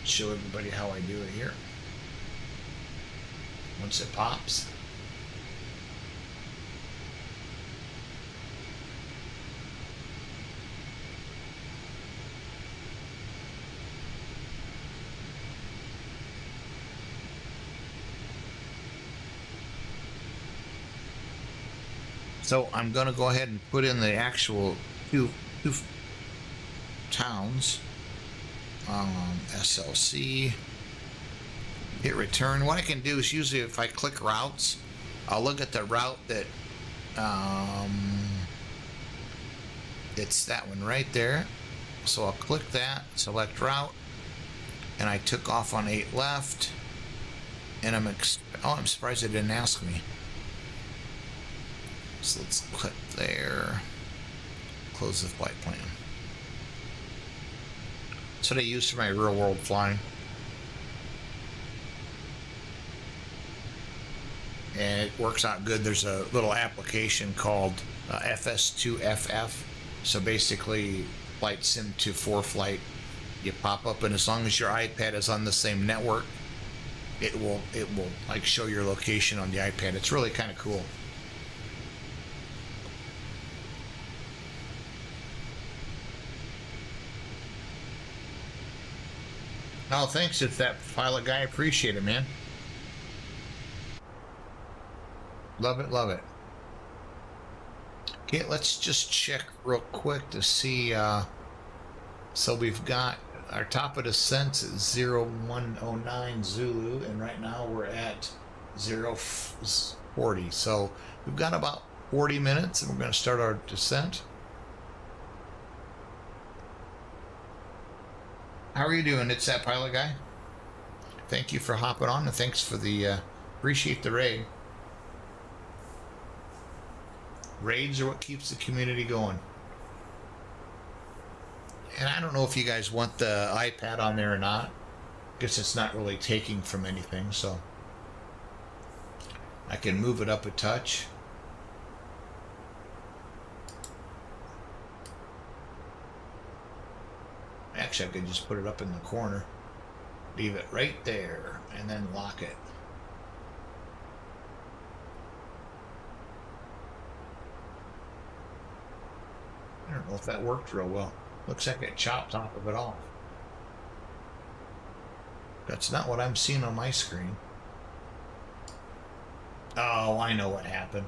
Show everybody how I do it here. Once it pops. So I'm going to go ahead and put in the actual two towns. SLC. Hit return. What I can do is usually if I click routes, I'll look at the route that it's that one right there. So I'll click that, select route, and I took off on 8 left. And I'm surprised it didn't ask me. So let's click there. Close the flight plan. That's what I use for my real world flying. And it works out good. There's a little application called FS2FF. So basically, Flight Sim to 4Flight, you pop up, and as long as your iPad is on the same network, it will like show your location on the iPad. It's really kind of cool. Oh, thanks. It's that pilot guy. I appreciate it, man. Love it, love it. Okay, let's just check real quick to see. So we've got our top of descent is 0109 Zulu, and right now we're at 040. So we've got about 40 minutes, and we're going to start our descent. How are you doing? It's that pilot guy. Thank you for hopping on, and thanks for the appreciate the raid. Raids are what keeps the community going. And I don't know if you guys want the iPad on there or not. Guess it's not really taking from anything, so I can move it up a touch. Actually, I could just put it up in the corner, leave it right there, and then lock it. I don't know if that worked real well. Looks like it chopped top of it off. That's not what I'm seeing on my screen. Oh, I know what happened.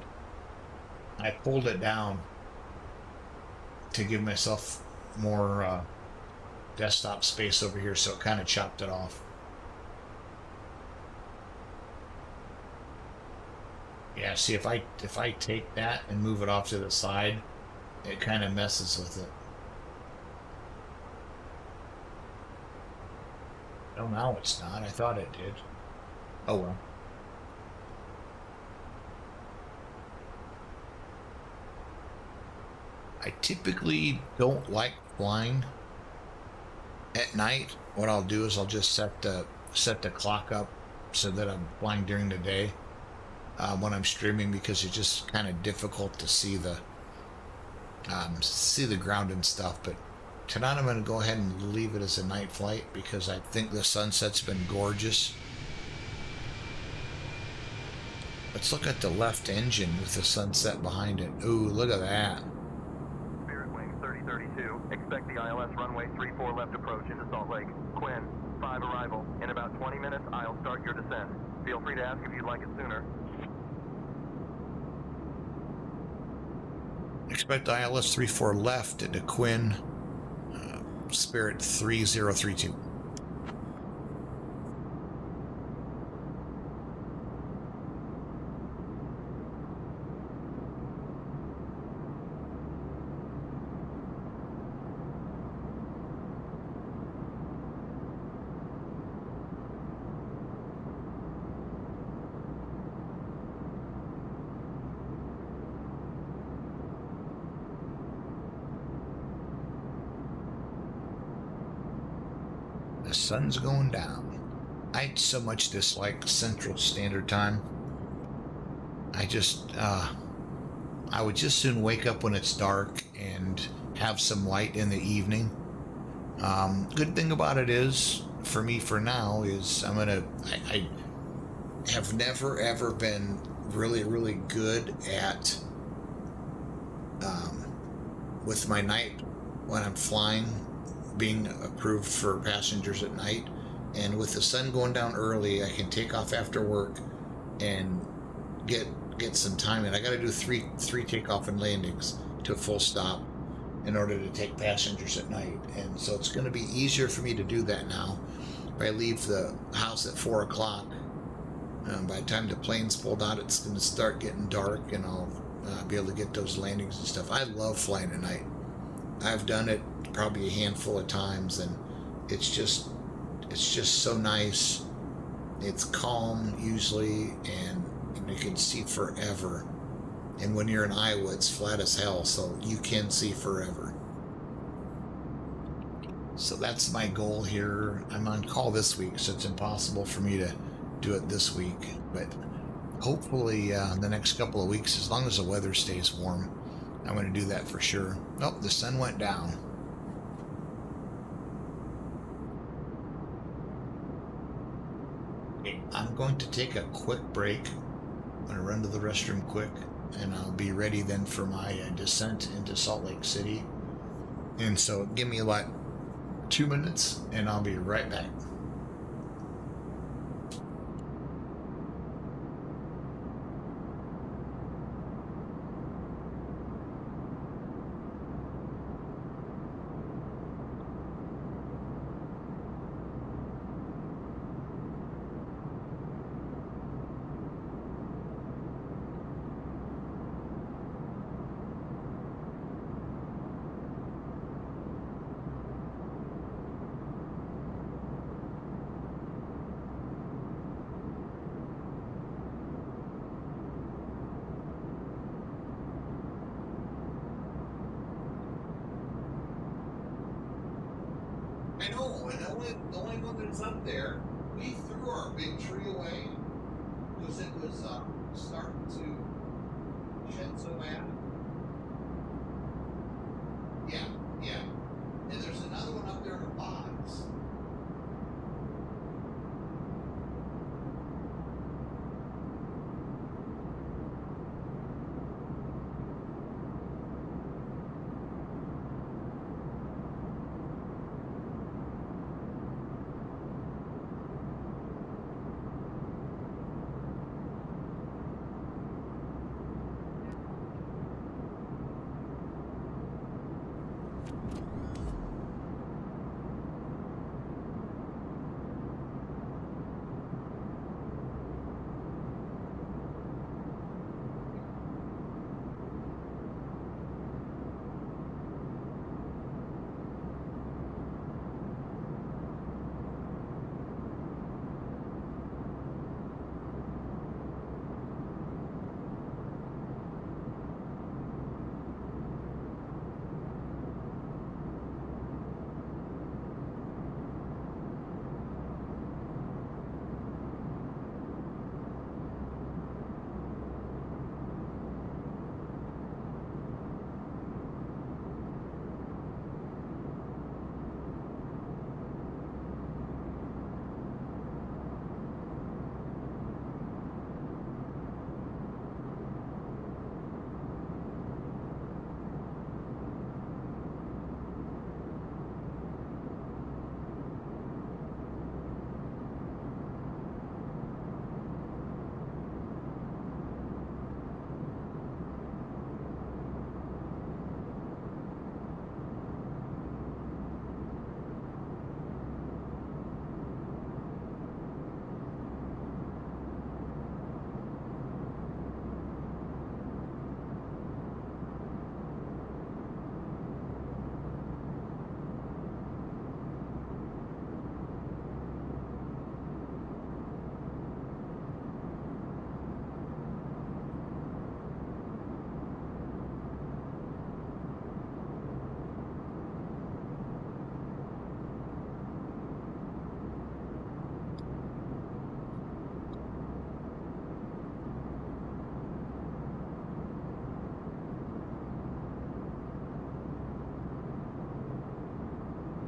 I pulled it down to give myself more desktop space over here, so it kind of chopped it off. Yeah, see, if I take that and move it off to the side, it kind of messes with it. Oh, now it's not. I thought it did. Oh well. I typically don't like flying at night. What I'll do is I'll just set the clock up so that I'm flying during the day when I'm streaming, because it's just kind of difficult to see the ground and stuff. But tonight I'm going to go ahead and leave it as a night flight because I think the sunset's been gorgeous. Let's look at the left engine with the sunset behind it. Ooh, look at that. Spirit Wing 3032. Expect the ILS runway 34 left approach into Salt Lake. Quinn, 5 arrival. In about 20 minutes, I'll start your descent. Feel free to ask if you'd like it sooner. Expect ILS 34 left into Quinn, Spirit 3032. The sun's going down. I so much dislike Central Standard Time. I would just soon wake up when it's dark and have some light in the evening. Good thing about it is, for me for now, is I have never ever been really good at with my night when I'm flying, being approved for passengers at night. And with the sun going down early, I can take off after work and get some time in. I got to do three takeoff and landings to a full stop in order to take passengers at night. And so it's going to be easier for me to do that now. If I leave the house at 4 o'clock, by the time the plane's pulled out, it's going to start getting dark, and I'll be able to get those landings and stuff. I love flying at night. I've done it probably a handful of times, and it's just so nice. It's calm usually, and you can see forever. And when you're in Iowa, it's flat as hell, so you can see forever. So that's my goal here. I'm on call this week, so it's impossible for me to do it this week. But hopefully, the next couple of weeks, as long as the weather stays warm, I'm going to do that for sure. Oh, the sun went down. Okay, I'm going to take a quick break. I'm going to run to the restroom quick, and I'll be ready then for my descent into Salt Lake City. And so give me like 2 minutes, and I'll be right back. I know, and the only one that's up there, we threw our big tree away because it was starting to shed so bad. Yeah, yeah. And there's another one up there in a box.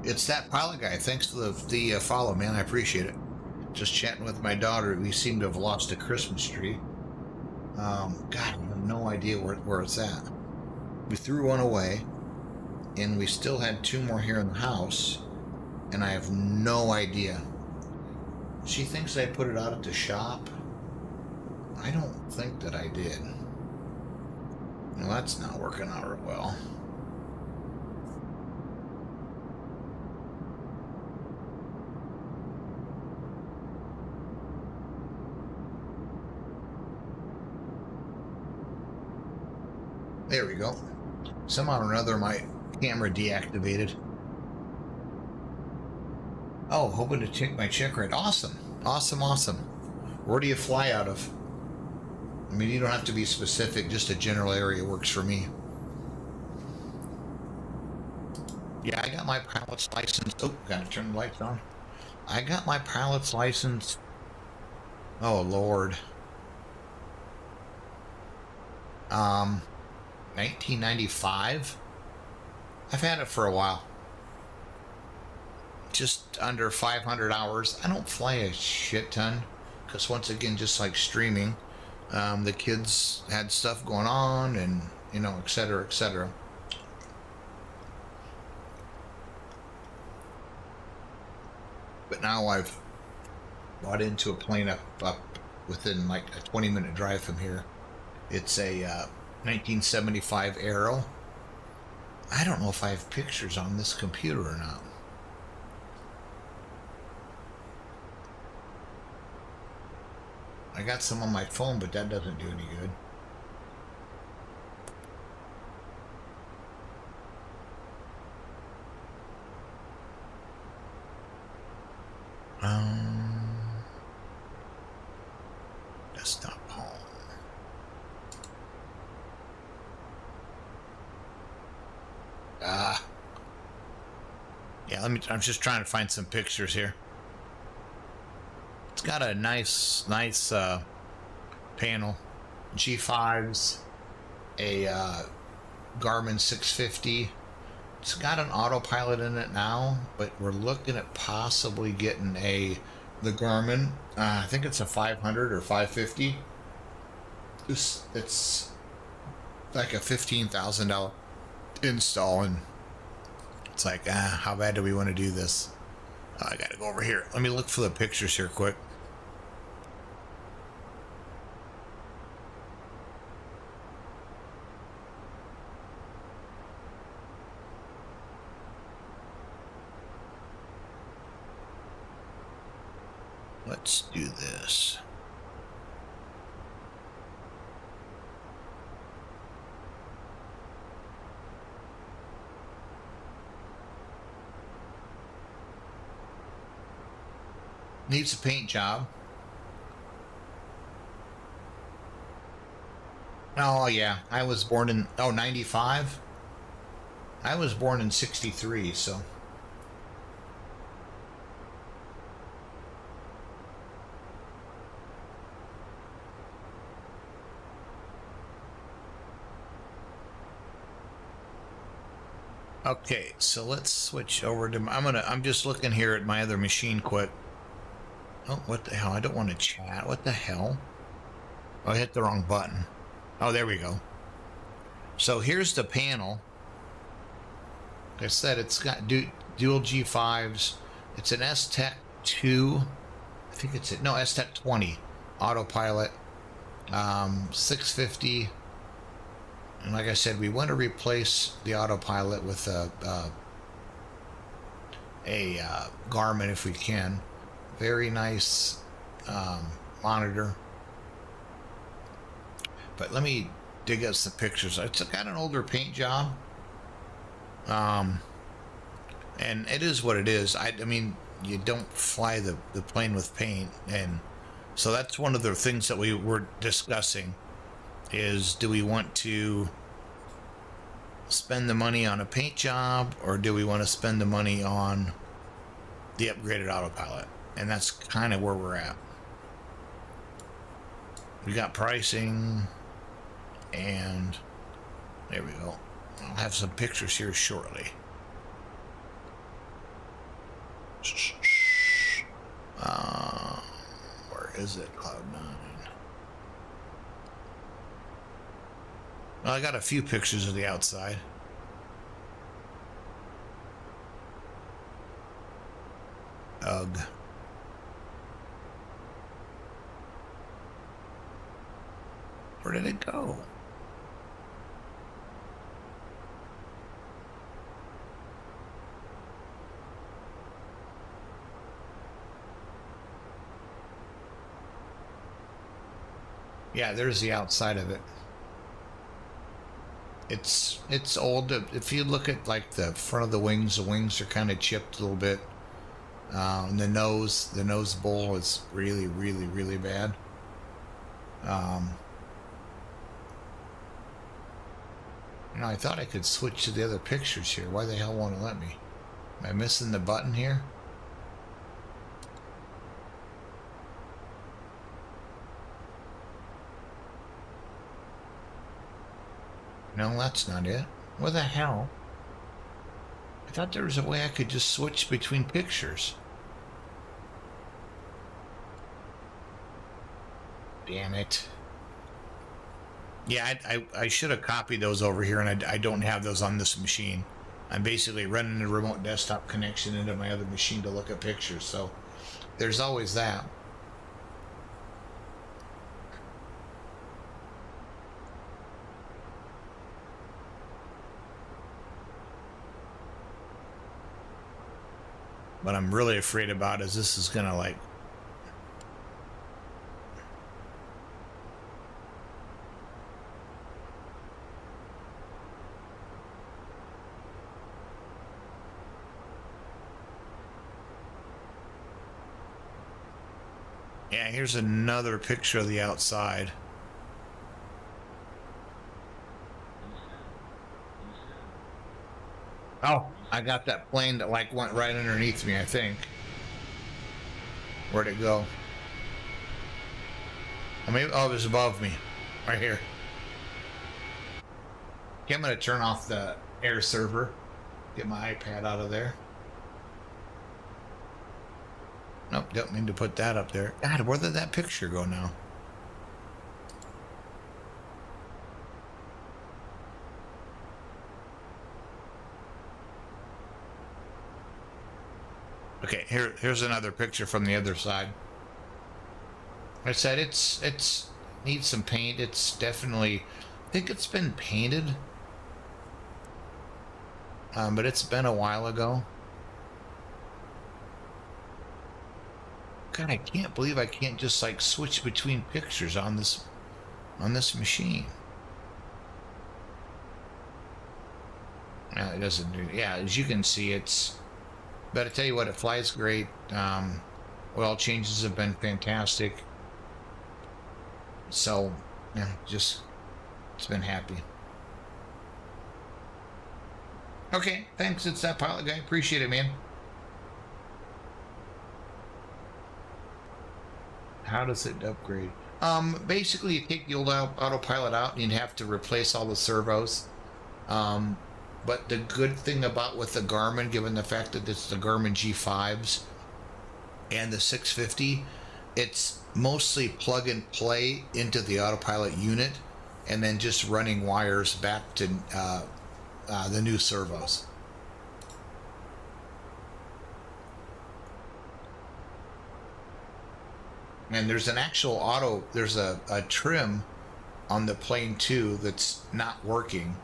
It's that pilot guy. Thanks for the follow, man. I appreciate it. Just chatting with my daughter. We seem to have lost a Christmas tree. God, I have no idea where it's at. We threw one away, and we still had two more here in the house, and I have no idea. She thinks I put it out at the shop. I don't think that I did. Well, that's not working out real well. There we go. Somehow or another, my camera deactivated. Oh, hoping to check my check rate. Awesome. Awesome, awesome. Where do you fly out of? I mean, you don't have to be specific. Just a general area works for me. Yeah, I got my pilot's license. Oh, gotta turn the lights on. I got my pilot's license. Oh, Lord. 1995. I've had it for a while. Just under 500 hours. I don't fly a shit ton because, once again, just like streaming, the kids had stuff going on, and et cetera, et cetera. But now I've bought into a plane up within like a 20-minute drive from here. It's a 1975 Arrow. I don't know if I have pictures on this computer or not. I got some on my phone, but that doesn't do any good. Desktop home. Yeah, I'm just trying to find some pictures here. It's got a nice panel. G5s, a Garmin 650. It's got an autopilot in it now, but we're looking at possibly getting the Garmin. I think it's a 500 or 550. It's like a $15,000 install, and it's like, how bad do we want to do this? I gotta go over here. Let me look for the pictures here quick. Let's do this. Needs a paint job. Oh yeah, I was born in 95. I was born in 63, so okay, so let's switch over to I'm just looking here at my other machine quick. Oh, what the hell? I don't want to chat. What the hell? Oh, I hit the wrong button. Oh, there we go. So here's the panel. Like I said, it's got dual G5s. It's an S-Tech 2. I think it's S-Tech 20 autopilot. 650. And like I said, we want to replace the autopilot with a Garmin if we can. Very nice monitor. But let me dig up some pictures. It's got an older paint job. And it is what it is. I mean, you don't fly the plane with paint. And so that's one of the things that we were discussing is, do we want to spend the money on a paint job, or do we want to spend the money on the upgraded autopilot? And that's kind of where we're at. We got pricing, and there we go. I'll have some pictures here shortly. Where is it, Cloud9? Well, I got a few pictures of the outside. Ugh. Where did it go? Yeah, there's the outside of it. It's old. If you look at like the front of the wings are kind of chipped a little bit. And the nose bowl is really, really, really bad. I thought I could switch to the other pictures here. Why the hell won't it let me? Am I missing the button here? No, that's not it. What the hell? I thought there was a way I could just switch between pictures. Damn it. Yeah, I should have copied those over here, and I don't have those on this machine. I'm basically running a remote desktop connection into my other machine to look at pictures, so there's always that. What I'm really afraid about is this is gonna like yeah, here's another picture of the outside. Oh, I got that plane that like went right underneath me, I think. Where'd it go? Oh, maybe, oh, it was above me. Right here. Okay, I'm gonna turn off the air server. Get my iPad out of there. Nope, don't mean to put that up there. God, where did that picture go now? Okay, here's another picture from the other side. I said it's needs some paint. It's definitely, I think it's been painted, but it's been a while ago. God, I can't believe I can't just like switch between pictures on this machine. No, it doesn't do. Yeah, as you can see, it's. But I tell you what, it flies great. Oil changes have been fantastic. So, yeah, just it's been happy. Okay, thanks. It's that pilot guy. Appreciate it, man. How does it upgrade? Basically, you take the old autopilot out, and you'd have to replace all the servos. But the good thing about with the Garmin, given the fact that it's the Garmin G5s and the 650, it's mostly plug and play into the autopilot unit, and then just running wires back to the new servos. And there's an actual there's a trim on the plane too that's not working.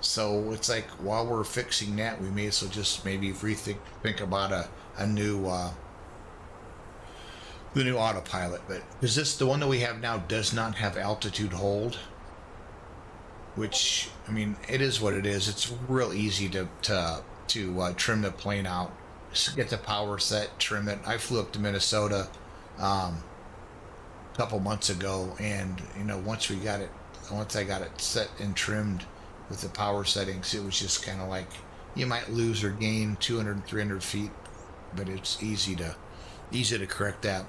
So it's like, while we're fixing that, we may as well just maybe think about a new the new autopilot. But is this the one that we have now does not have altitude hold? Which, I mean, it is what it is. It's real easy to trim the plane out, just get the power set, trim it. I flew up to Minnesota a couple months ago, and once I got it set and trimmed with the power settings, it was just kind of like, you might lose or gain 200, 300 feet, but it's easy to correct that.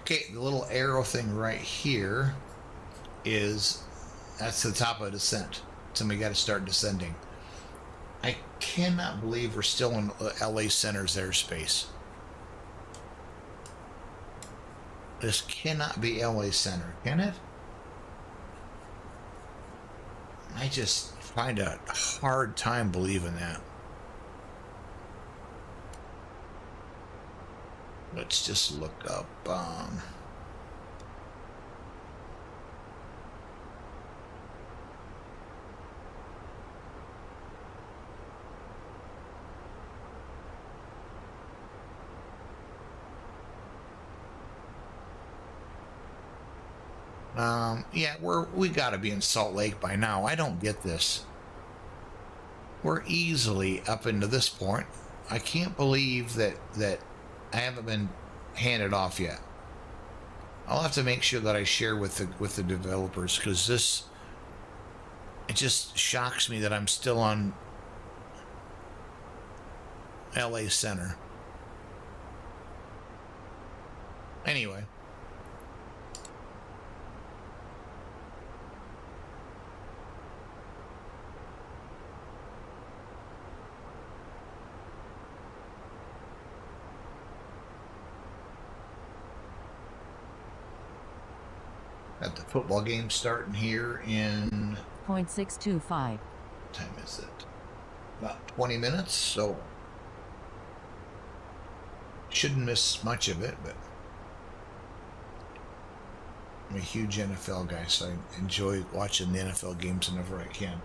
Okay, the little arrow thing right here that's the top of descent. So we got to start descending. I cannot believe we're still in LA Center's airspace. This cannot be LA Center, can it? I just find a hard time believing that. Let's just look up. Yeah, we got to be in Salt Lake by now. I don't get this. We're easily up into this point. I can't believe that I haven't been handed off yet. I'll have to make sure that I share with the developers, because it just shocks me that I'm still on LA Center. Anyway. Got the football game starting here in 0.625. What time is it? About 20 minutes, so shouldn't miss much of it, but I'm a huge NFL guy, so I enjoy watching the NFL games whenever I can.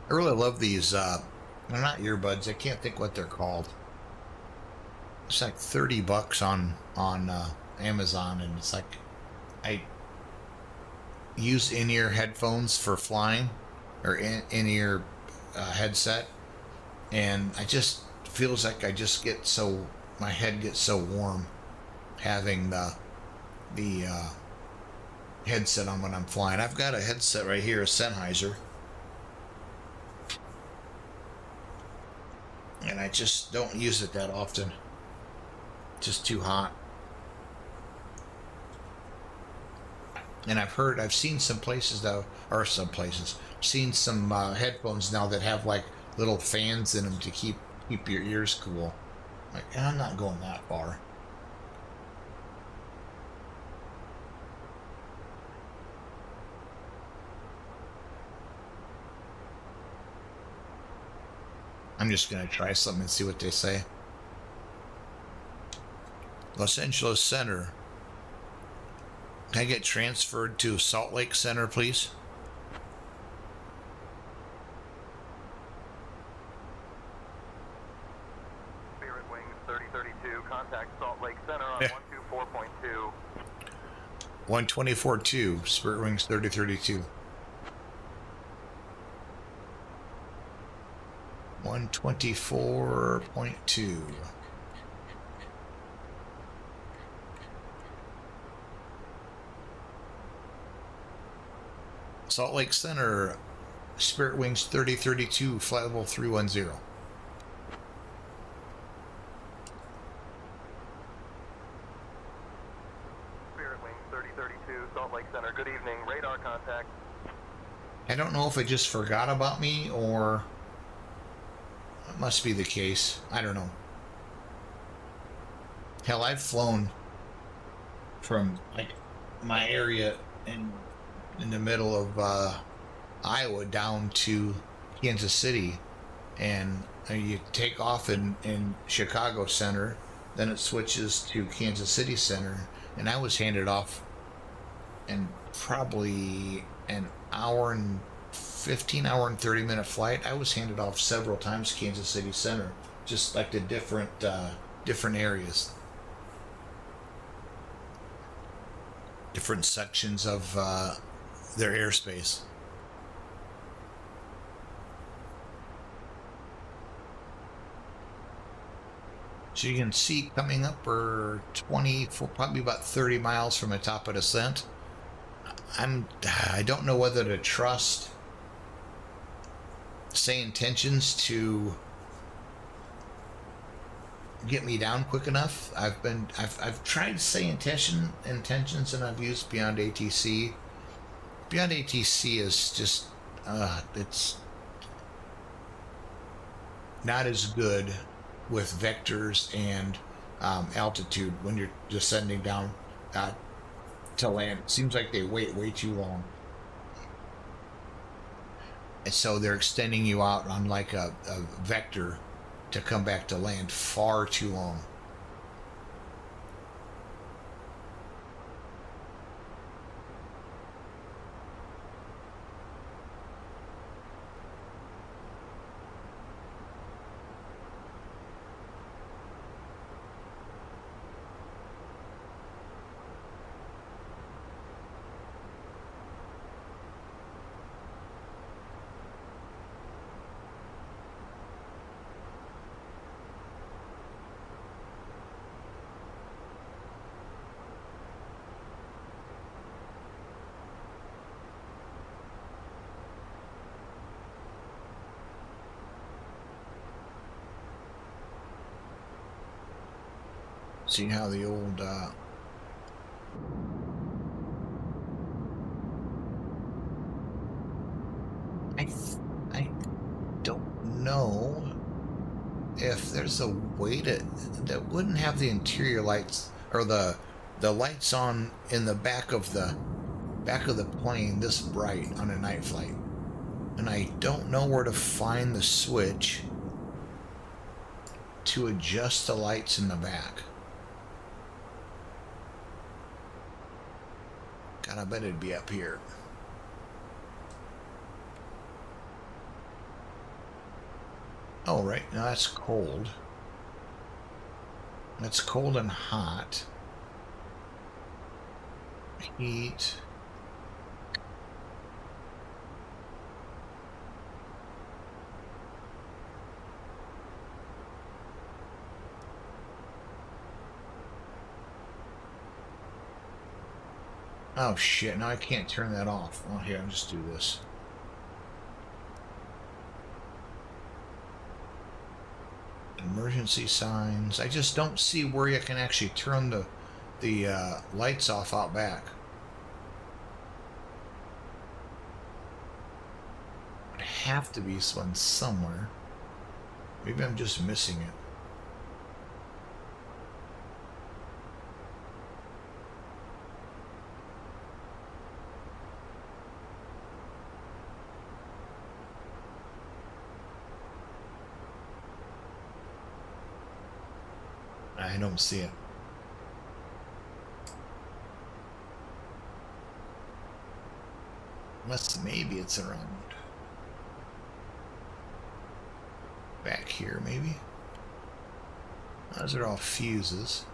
I really love these, they're not earbuds, I can't think what they're called. It's like $30 on Amazon, and it's like, I use in-ear headphones for flying, or in-ear headset, and I just feels like I just get so, my head gets so warm having the headset on when I'm flying. I've got a headset right here, a Sennheiser. And I just don't use it that often. Just too hot. And I've seen some places though, or some places, seen some headphones now that have like little fans in them to keep your ears cool. Like, I'm not going that far. I'm just going to try something and see what they say. Los Angeles Center. Can I get transferred to Salt Lake Center, please? Spirit Wings 3032, contact Salt Lake Center on 124.2. 124.2, Spirit Wings 3032. 124.2. Salt Lake Center, Spirit Wings 3032, flight level 310. Spirit Wings 3032, Salt Lake Center, good evening, radar contact. I don't know if it just forgot about me or it must be the case. I don't know. Hell, I've flown from like my area in the middle of Iowa down to Kansas City, and you take off in Chicago Center, then it switches to Kansas City Center, and I was handed off in probably an hour and 30-minute flight. I was handed off several times Kansas City Center, just like the different areas, different sections of their airspace. So you can see coming up are 24, probably about 30 miles from the top of descent. I don't know whether to trust SayIntentions to get me down quick enough. I've tried SayIntentions and I've used Beyond ATC. Beyond ATC is just it's not as good with vectors and altitude when you're descending down to land. It seems like they wait way too long. And so they're extending you out on like a vector to come back to land far too long. See how the old I don't know if there's a way that wouldn't have the interior lights or the lights on in the back of the plane this bright on a night flight, and I don't know where to find the switch to adjust the lights in the back. God, I bet it'd be up here. Oh, right. Now that's cold. That's cold and hot. Heat. Oh shit, now I can't turn that off. Oh, here, I'll just do this. Emergency signs. I just don't see where you can actually turn the lights off out back. Would have to be one somewhere. Maybe I'm just missing it. I don't see it. Unless maybe it's around back here, maybe. Those are all fuses.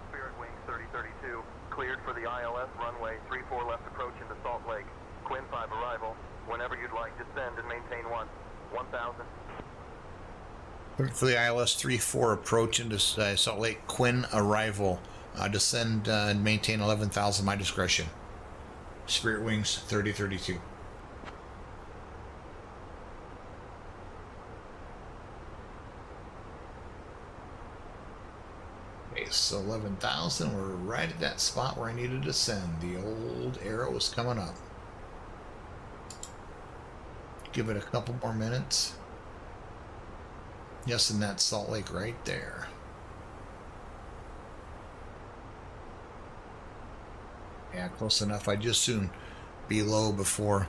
Spirit Wing 3032, cleared for the ILS runway 34 left approach into Salt Lake. Quinn 5 arrival. Whenever you'd like, descend and maintain 1,000. For the ILS 34 approach into Salt Lake, Quinn arrival. Descend and maintain 11,000, my discretion. Spirit Wings 3032. Okay, so 11,000, we're right at that spot where I need to descend. The old arrow is coming up. Give it a couple more minutes. Yes, and that's Salt Lake right there. Yeah, close enough. I'd just soon be low before.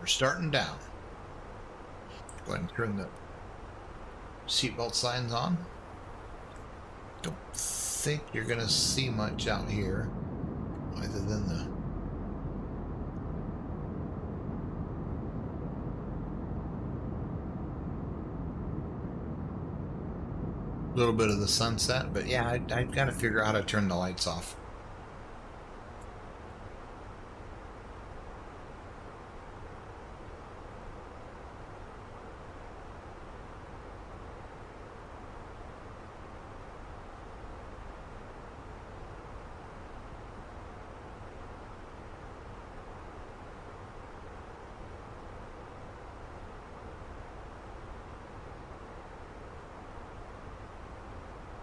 We're starting down. Go ahead and turn the seatbelt signs on. Don't think you're going to see much out here other than the little bit of the sunset, but yeah, I got to figure out how to turn the lights off.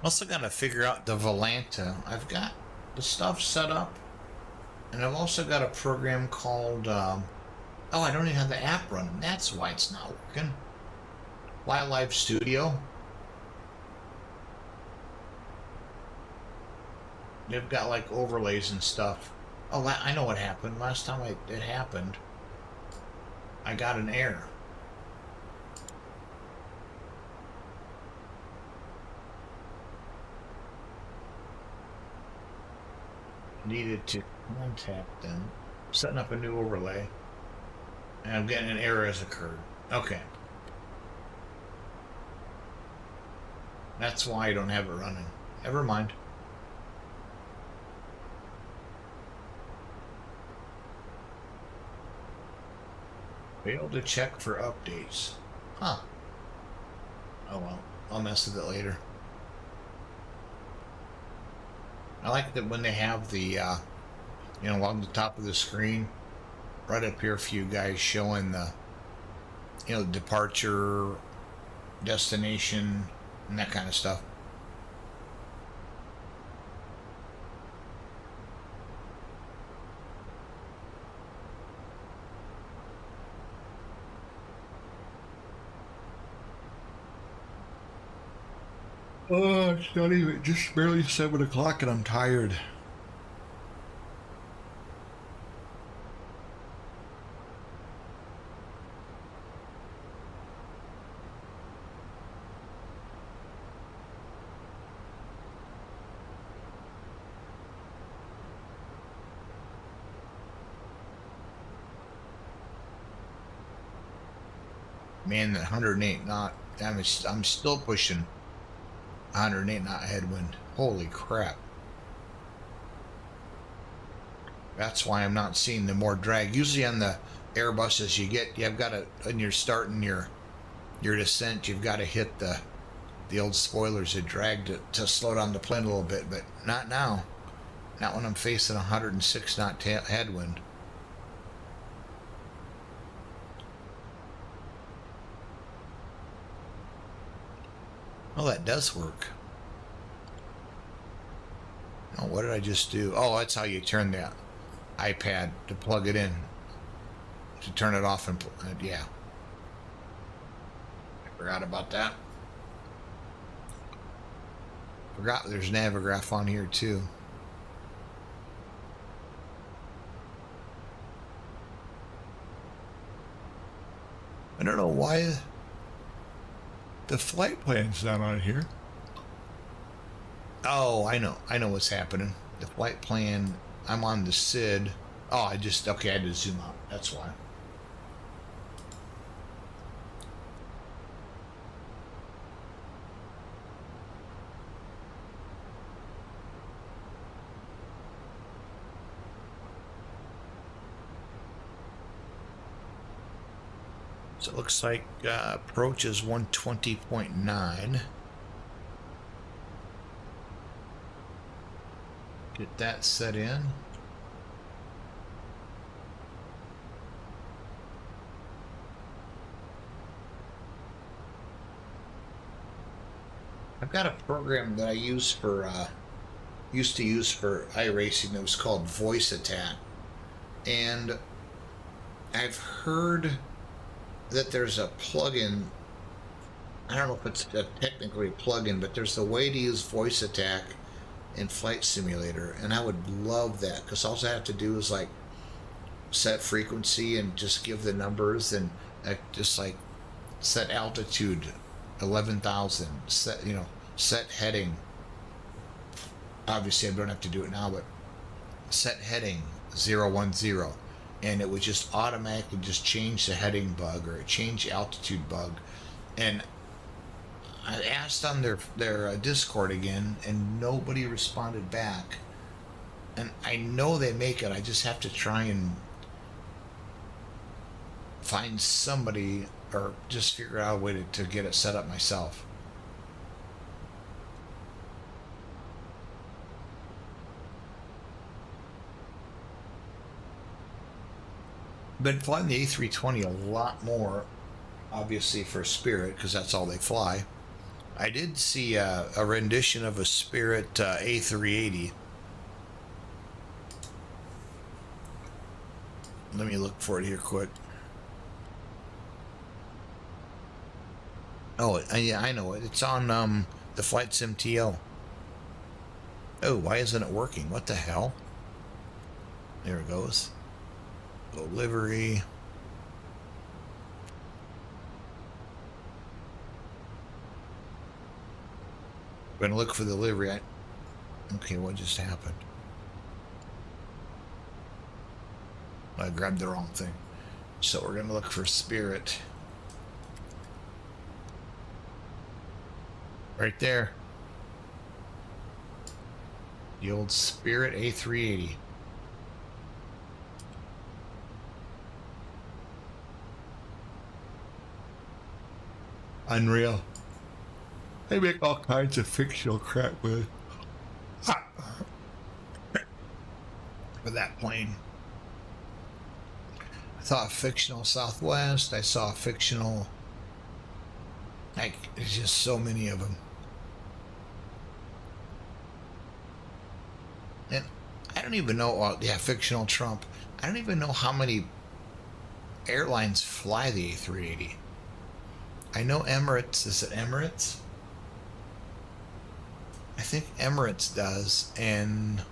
Also got to figure out the Volanta. I've got the stuff set up, and I've also got a program called, oh, I don't even have the app running. That's why it's not working. Fly Live Studio. They've got like overlays and stuff. Oh, I know what happened. Last time it happened, I got an error. Needed to contact them, setting up a new overlay, and I'm getting an error has occurred. Okay. That's why I don't have it running. Never mind. Failed to check for updates. Huh. Oh well, I'll mess with it later. I like that when they have the, along the top of the screen, right up here for you guys showing the, departure, destination, and that kind of stuff. Oh, it's not even, just barely 7 o'clock and I'm tired. Man, that 108 knot, I'm still pushing 108 knot headwind. Holy crap. That's why I'm not seeing the more drag. Usually on the Airbuses you've got to, when you're starting your descent, you've got to hit the old spoilers that drag to slow down the plane a little bit, but not now. Not when I'm facing 106 knot headwind. Oh, that does work. Oh, what did I just do? Oh, that's how you turn the iPad to plug it in. To turn it off and yeah. I forgot about that. Forgot there's Navigraph on here too. I don't know why the flight plan's not on here. Oh, I know what's happening. The flight plan, I'm on the SID. Oh, I had to zoom out. That's why. So it looks like approach is 120.9. Get that set in. I've got a program that I use for used to use for iRacing that was called Voice Attack, and I've heard that there's a plugin. I don't know if it's technically a plugin, but there's a way to use Voice Attack in Flight Simulator, and I would love that because all I have to do is like set frequency and just give the numbers, and just like set altitude 11,000, set heading. Obviously I don't have to do it now, but set heading 010, and it would just automatically just change the heading bug or change the altitude bug. And I asked on their Discord again, and nobody responded back. And I know they make it. I just have to try and find somebody or just figure out a way to get it set up myself. Been flying the A320 a lot more, obviously for Spirit, because that's all they fly. I did see a rendition of a Spirit A380. Let me look for it here quick. Oh, yeah, I know it. It's on the Flight Sim TL. Oh, why isn't it working? What the hell? There it goes. Go livery. We're gonna look for the livery. Okay, what just happened? I grabbed the wrong thing. So we're gonna look for Spirit. Right there. The old Spirit A380. Unreal. They make all kinds of fictional crap with for that plane. I saw a fictional Southwest. I saw a fictional. Like, there's just so many of them. And I don't even know. Well, yeah, fictional Trump. I don't even know how many airlines fly the A380. I know Emirates. Is it Emirates? I think Emirates does, and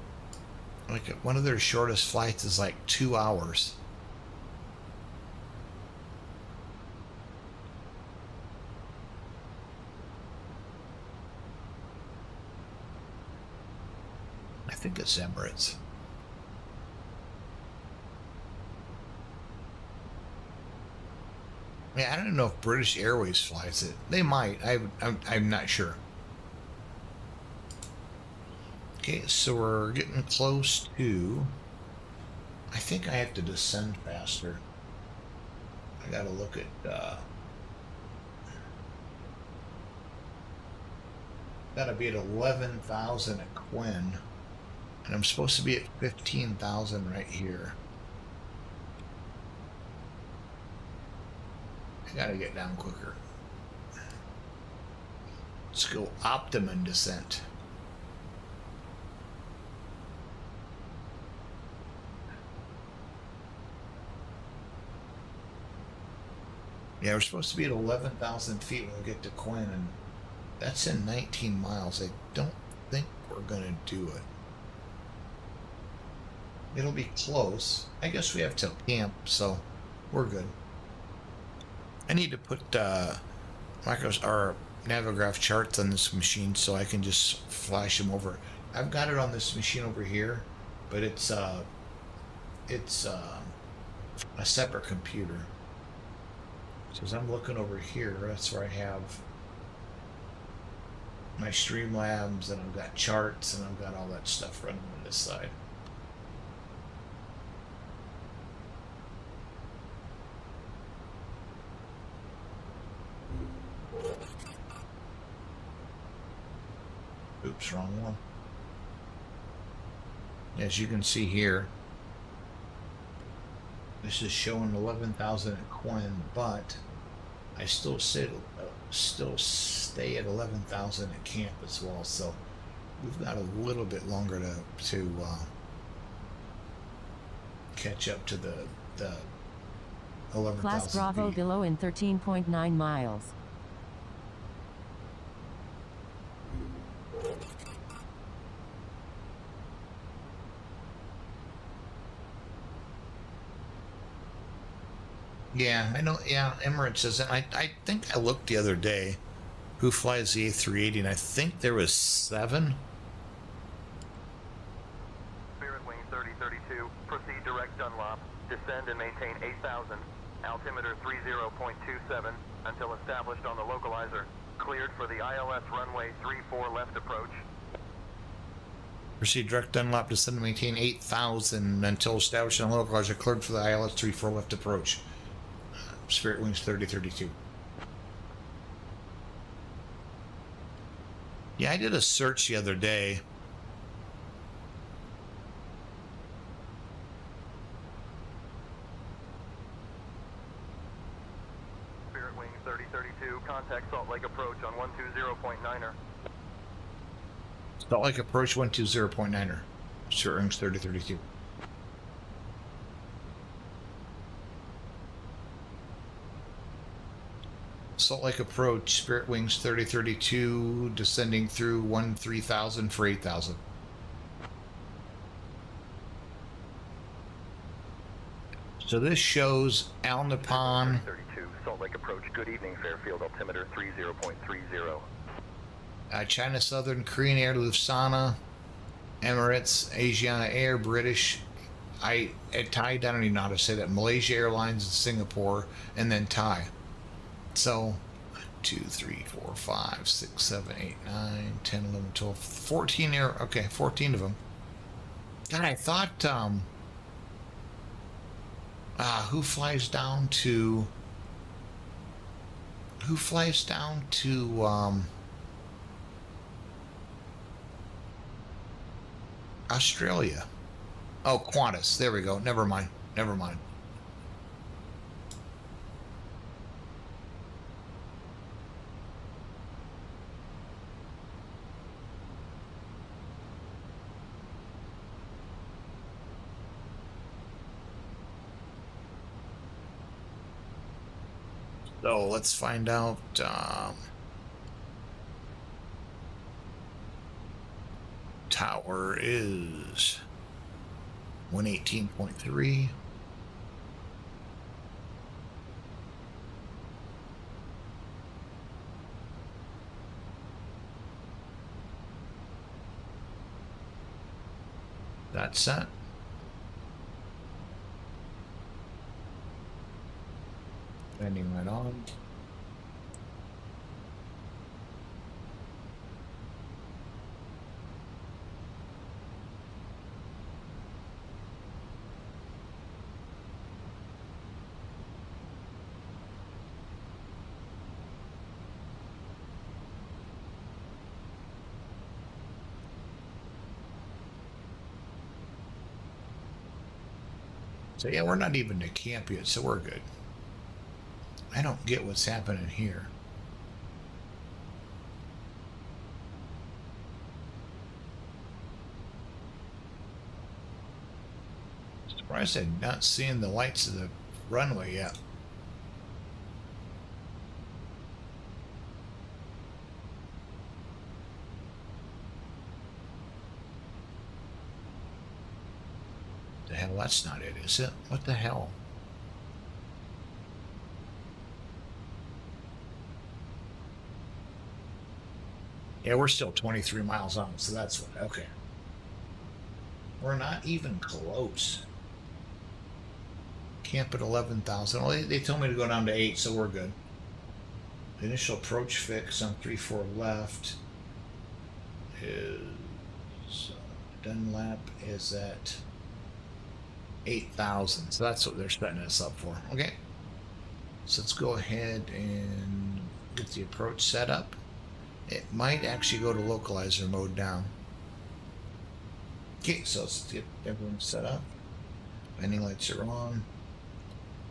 like one of their shortest flights is like 2 hours. I think it's Emirates. Yeah, I don't know if British Airways flies it. They might. I'm not sure. Okay, so we're getting close to. I think I have to descend faster. I gotta look at. Gotta be at 11,000 at Quinn, and I'm supposed to be at 15,000 right here. I gotta get down quicker. Let's go optimum descent. Yeah, we're supposed to be at 11,000 feet when we get to Quinn, and that's in 19 miles. I don't think we're gonna do it. It'll be close. I guess we have to camp, so we're good. I need to put micros or Navigраф charts on this machine so I can just flash them over. I've got it on this machine over here, but it's a separate computer. So as I'm looking over here, that's where I have my Streamlabs, and I've got charts, and I've got all that stuff running on this side. Oops, wrong one. As you can see here, this is showing 11,000 at Quinn, but I still stay at 11,000 at camp as well. So we've got a little bit longer to catch up to the 11,000 Class Bravo feet. below in 13.9 miles. Yeah, I know. Yeah, Emirates doesn't. I think I looked the other day who flies the A380, and I think there was 7. Spirit Wing 3032, proceed direct Dunlop, descend and maintain 8,000, altimeter 30.27 until established on the localizer. Cleared for the ILS runway 34 left approach. Proceed direct Dunlop, descend and maintain 8,000 until established on the localizer. Cleared for the ILS 34 left approach. Spirit Wings 3032. Yeah, I did a search the other day. Spirit Wing 3032, contact Salt Lake approach on 120.9 Salt Lake Approach 120.9er. Shortings 3032. Salt Lake Approach, Spirit Wings 3032, descending through 3000 for 8000. So this shows Al Nippon. 32, Salt Lake Approach, good evening, Fairfield, altimeter 30.30. China Southern, Korean Air, Lufthansa, Emirates, Asiana Air, British, Thai, I don't even know how to say that, Malaysia Airlines, and Singapore, and then Thai. So 2, 3, 4, 5, 6, 7, 8, 9, 10, 11, 12, 14 air. Okay, 14 of them. God, I thought who flies down to Australia? Oh, Qantas. There we go. Never mind. So let's find out. Tower is 118.3. That's set. Landing right on. So yeah, we're not even to camp yet, so we're good. I don't get what's happening here. Surprised I'm not seeing the lights of the runway yet. The hell, that's not it, is it? What the hell? Yeah, we're still 23 miles on, so that's what, okay. We're not even close. Camp at 11,000. Well, they told me to go down to 8, so we're good. The initial approach fix on 3-4 left is Dunlap is at 8,000. So that's what they're setting us up for. Okay. So let's go ahead and get the approach set up. It might actually go to localizer mode down. Okay, so let's get everyone set up. Landing lights are on.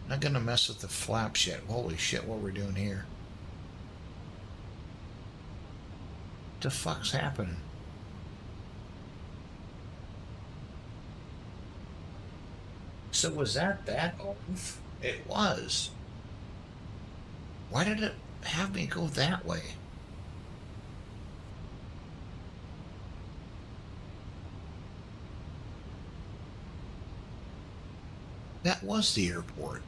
Not gonna mess with the flaps yet. Holy shit, what we're doing here. What the fuck's happening? So was that off? It was. Why did it have me go that way? That was the airport.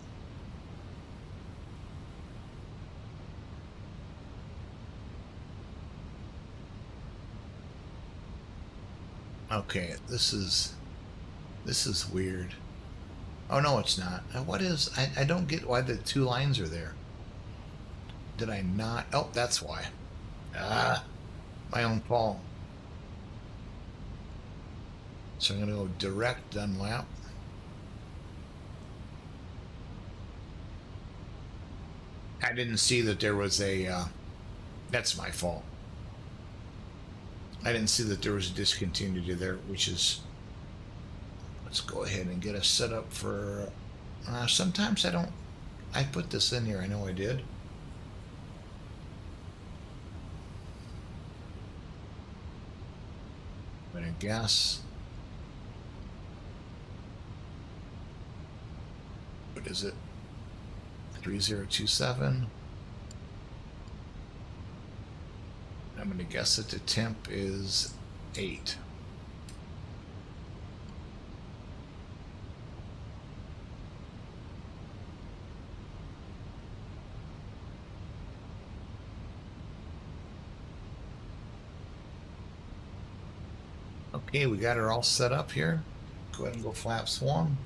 Okay, this is weird. Oh no, it's not. What is? I don't get why the two lines are there. Did I not? Oh, that's why. Ah, my own fault. So I'm gonna go direct Dunlap. I didn't see that there was a. That's my fault. I didn't see that there was a discontinuity there, which is. Let's go ahead and get us set up for. Sometimes I don't. I put this in here. I know I did. gonna guess. What is it? 3027. I'm gonna guess that the temp is 8. Okay, we got her all set up here. Go ahead and go flaps 1.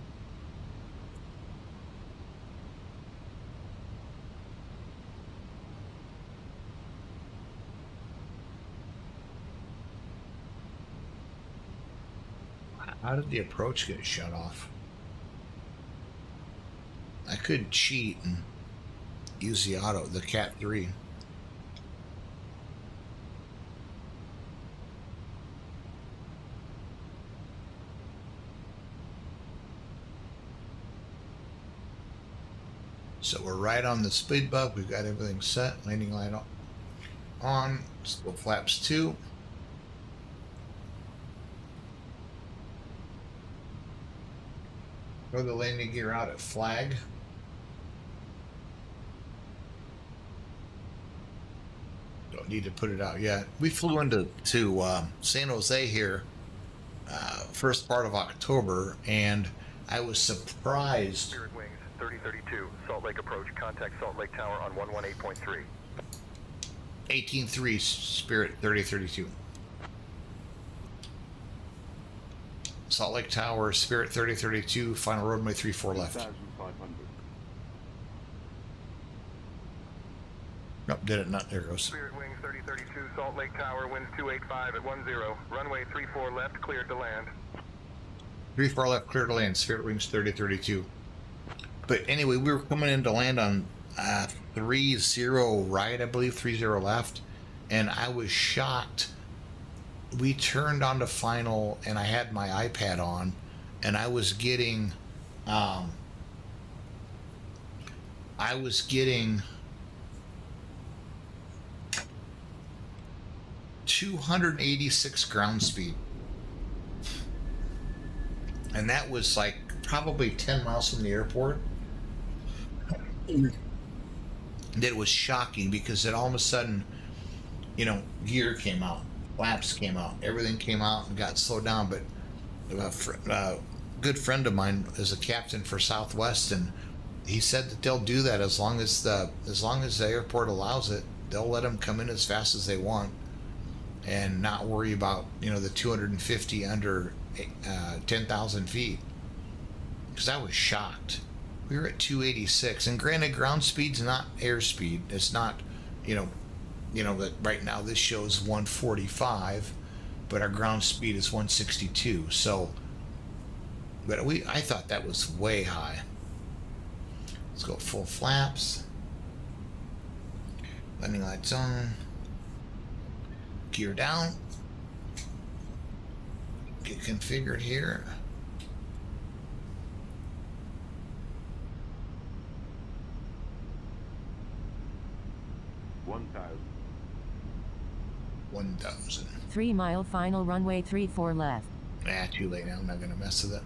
How did the approach get shut off? I could cheat and use the auto, the Cat 3. So we're right on the speed bump. We've got everything set. Landing light on. Let's go flaps 2. Throw the landing gear out at flag. Don't need to put it out yet. We flew into San Jose here first part of October, and I was surprised. Spirit Wings 3032, Salt Lake approach, contact Salt Lake Tower on 118.3. 18.3 Spirit 3032. Salt Lake Tower, Spirit 3032, final runway 34 left. 2,500. Nope, did it not? There it goes. Spirit Wings 3032, Salt Lake Tower, winds 285 at 10, runway 34 left, cleared to land. 34 left, clear to land, Spirit Wings 3032. But anyway, we were coming in to land on 30 right, I believe, 30 left, and I was shocked. We turned on to final, and I had my iPad on, and I was getting 286 ground speed, and that was like probably 10 miles from the airport. That was shocking because then all of a sudden, gear came out, flaps came out, everything came out and got slowed down. But a good friend of mine is a captain for Southwest, and he said that they'll do that as long as the airport allows it. They'll let them come in as fast as they want and not worry about the 250 under 10,000 feet. Because I was shocked. We were at 286, and granted, ground speed's not airspeed. It's not, that right now this shows 145, but our ground speed is 162. So, but I thought that was way high. Let's go full flaps. Landing lights on. Gear down. Get configured here. One thousand. 3 mile final runway 34 left. Too late now. I'm not gonna mess with it.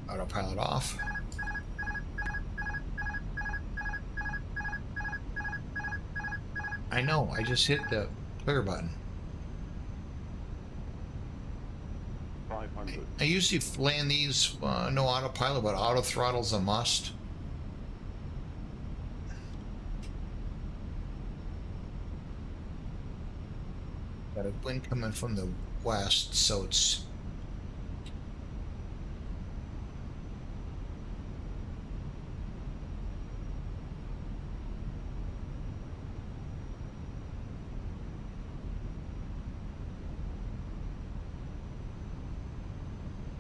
Autopilot off. I know, I just hit the clear button. 500. I usually land these no autopilot, but auto throttle's a must. Got a wind coming from the west, so it's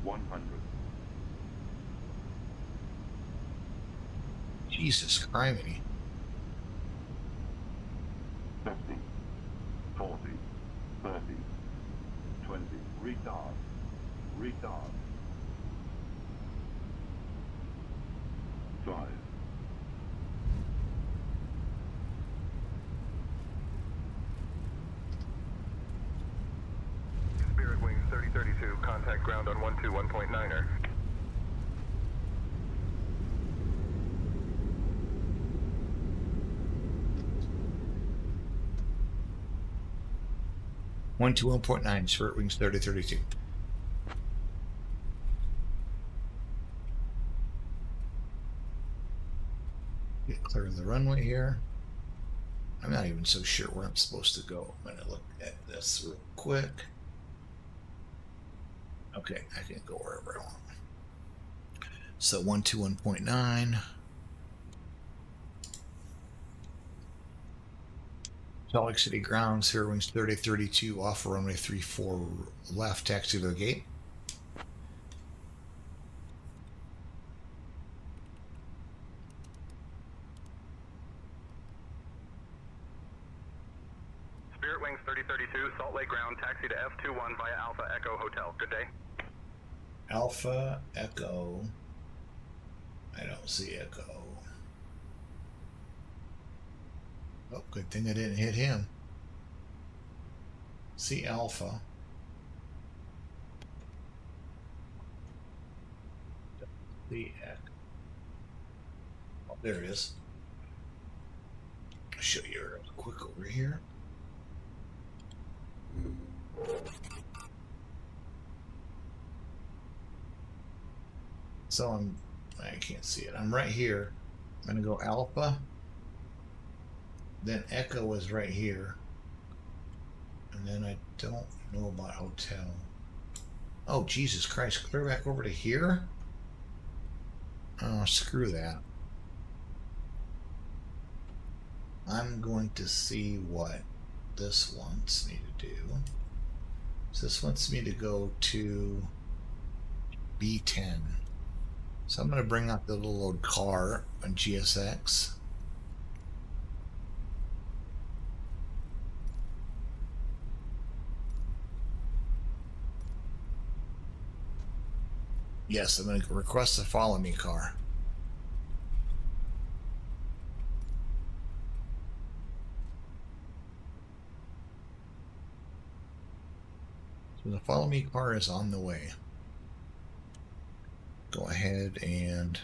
100. Jesus criminy. contact ground on 121.9er. One to 1.9, Spirit Wings 3032. Get clear of the runway here. I'm not even so sure where I'm supposed to go. I'm going to look at this real quick. Okay, I can go wherever I want. So 121.9. Salt Lake City ground, Spirit Wings 3032, off runway 34 left, taxi to the gate. Spirit Wings 3032, Salt Lake ground, taxi to F21 via Alpha Echo Hotel. Good day. Alpha Echo. I don't see Echo. Oh, good thing I didn't hit him. See Alpha. The Echo. Oh, there it is. I'll show you real quick over here. So I can't see it. I'm right here. I'm going to go Alpha. Then Echo is right here. And then I don't know about Hotel. Oh, Jesus Christ. Clear back over to here? Oh, screw that. I'm going to see what this wants me to do. So this wants me to go to B10. So I'm going to bring up the little old car on GSX. Yes, I'm going to request a follow me car. So the follow me car is on the way. Go ahead and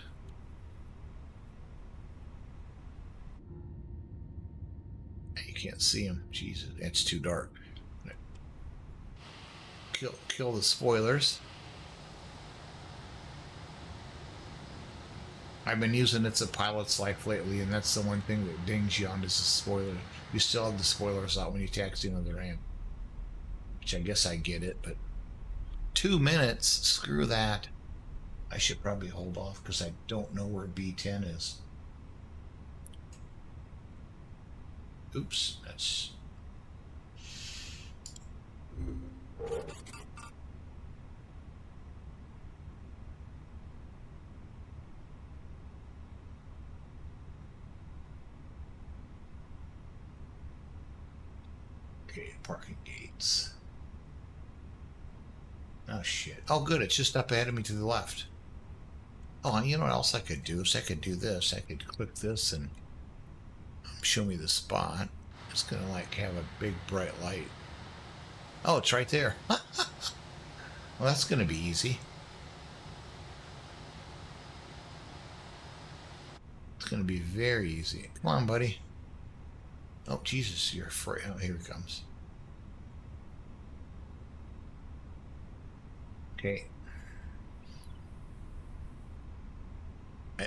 you can't see him. Jesus, it's too dark. Kill the spoilers. I've been using It's a Pilot's Life lately, and that's the one thing that dings you on is the spoiler. You still have the spoilers out when you taxi another ramp. Which I guess I get it, but 2 minutes? Screw that. I should probably hold off because I don't know where B10 is. Oops, that's... Okay, parking gates. Oh shit. Oh good, it's just up ahead of me to the left. Oh, and you know what else I could do? Is I could do this. I could click this and show me the spot. It's gonna like have a big bright light. Oh, it's right there. Well, that's gonna be easy. It's gonna be very easy. Come on, buddy. Oh, Jesus, you're afraid. Oh, here he comes. Okay.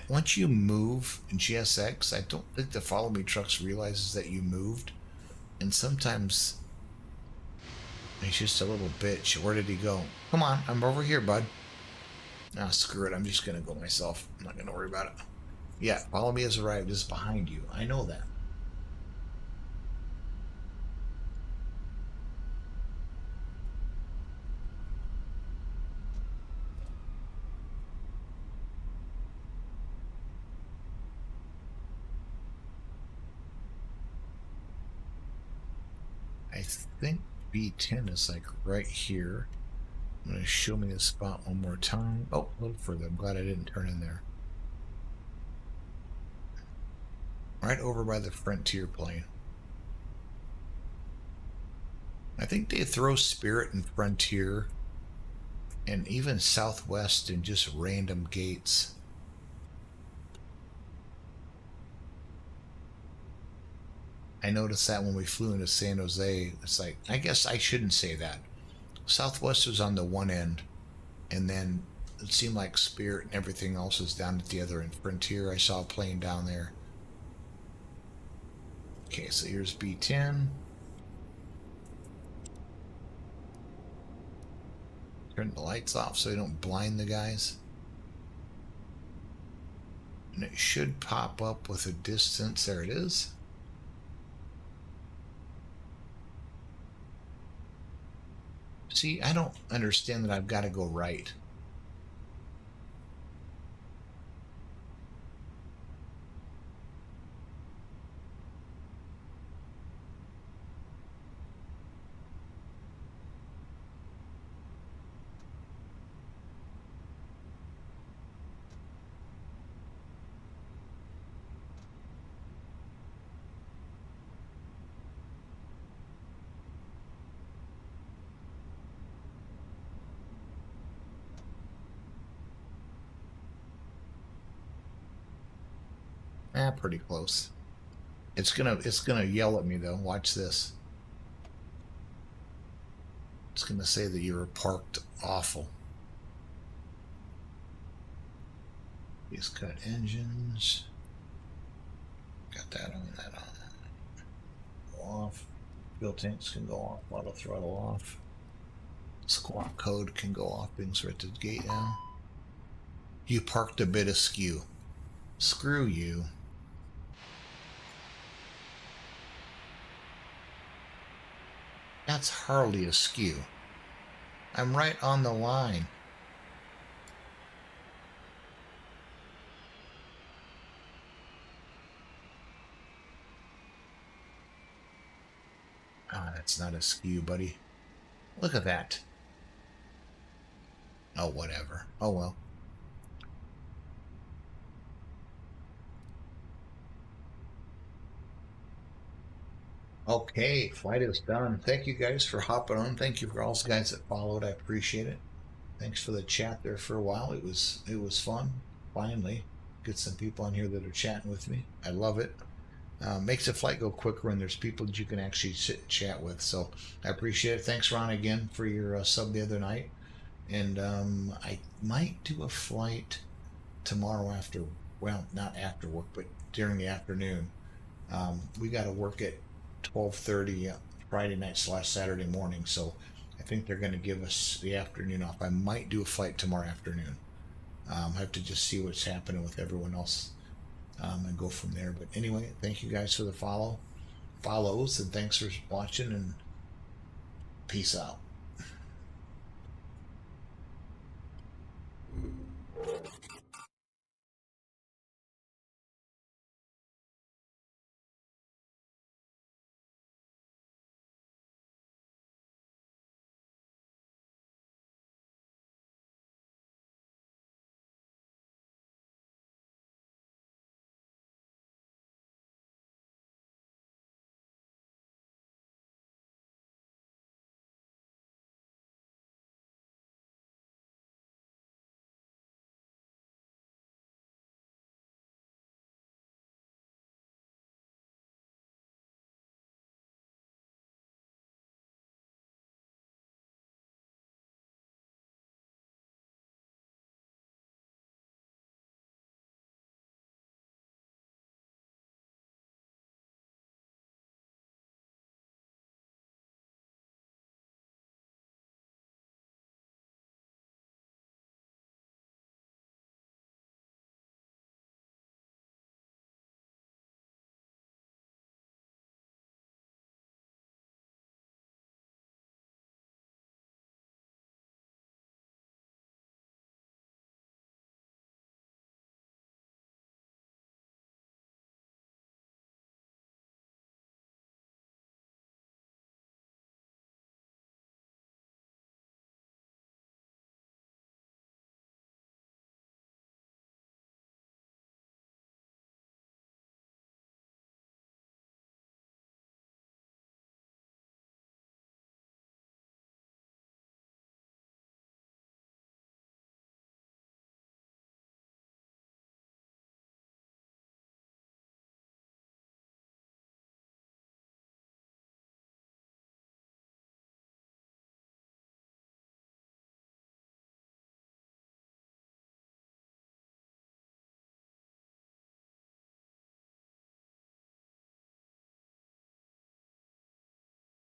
Once you move in GSX, I don't think the follow me trucks realizes that you moved. And sometimes he's just a little bitch. Where did he go? Come on, I'm over here, bud. Ah, screw it. I'm just going to go myself. I'm not going to worry about it. Yeah, follow me has arrived. It's behind you. I know that. I think B10 is like right here. I'm going to show me the spot one more time. Oh, a little further. I'm glad I didn't turn in there. Right over by the Frontier plane. I think they throw Spirit and Frontier and even Southwest and just random gates. I noticed that when we flew into San Jose, it's like, I guess I shouldn't say that. Southwest was on the one end, and then it seemed like Spirit and everything else was down at the other end. Frontier, I saw a plane down there. Okay, so here's B10. Turn the lights off so they don't blind the guys. And it should pop up with a distance. There it is. See, I don't understand that I've got to go right. Pretty close. It's gonna yell at me though. Watch this. It's gonna say that you were parked awful. These cut engines. Got that on, that on. Go off. Fuel tanks can go off. Auto throttle off. Squawk code can go off. Things are at the gate now. You parked a bit askew. Screw you. That's hardly askew. I'm right on the line. Ah, that's not askew, buddy. Look at that. Oh, whatever. Oh, well. Okay, flight is done. Thank you guys for hopping on. Thank you for all the guys that followed. I appreciate it. Thanks for the chat there for a while. It was fun. Finally, get some people on here that are chatting with me. I love it. Makes the flight go quicker, and there's people that you can actually sit and chat with. So I appreciate it. Thanks, Ron, again for your sub the other night. And I might do a flight tomorrow after, well, not after work, but during the afternoon. We got to work at 12:30 Friday night / Saturday morning, so I think they're going to give us the afternoon off. I might do a flight tomorrow afternoon. I have to just see what's happening with everyone else and go from there. But anyway, thank you guys for the follows, and thanks for watching, and peace out.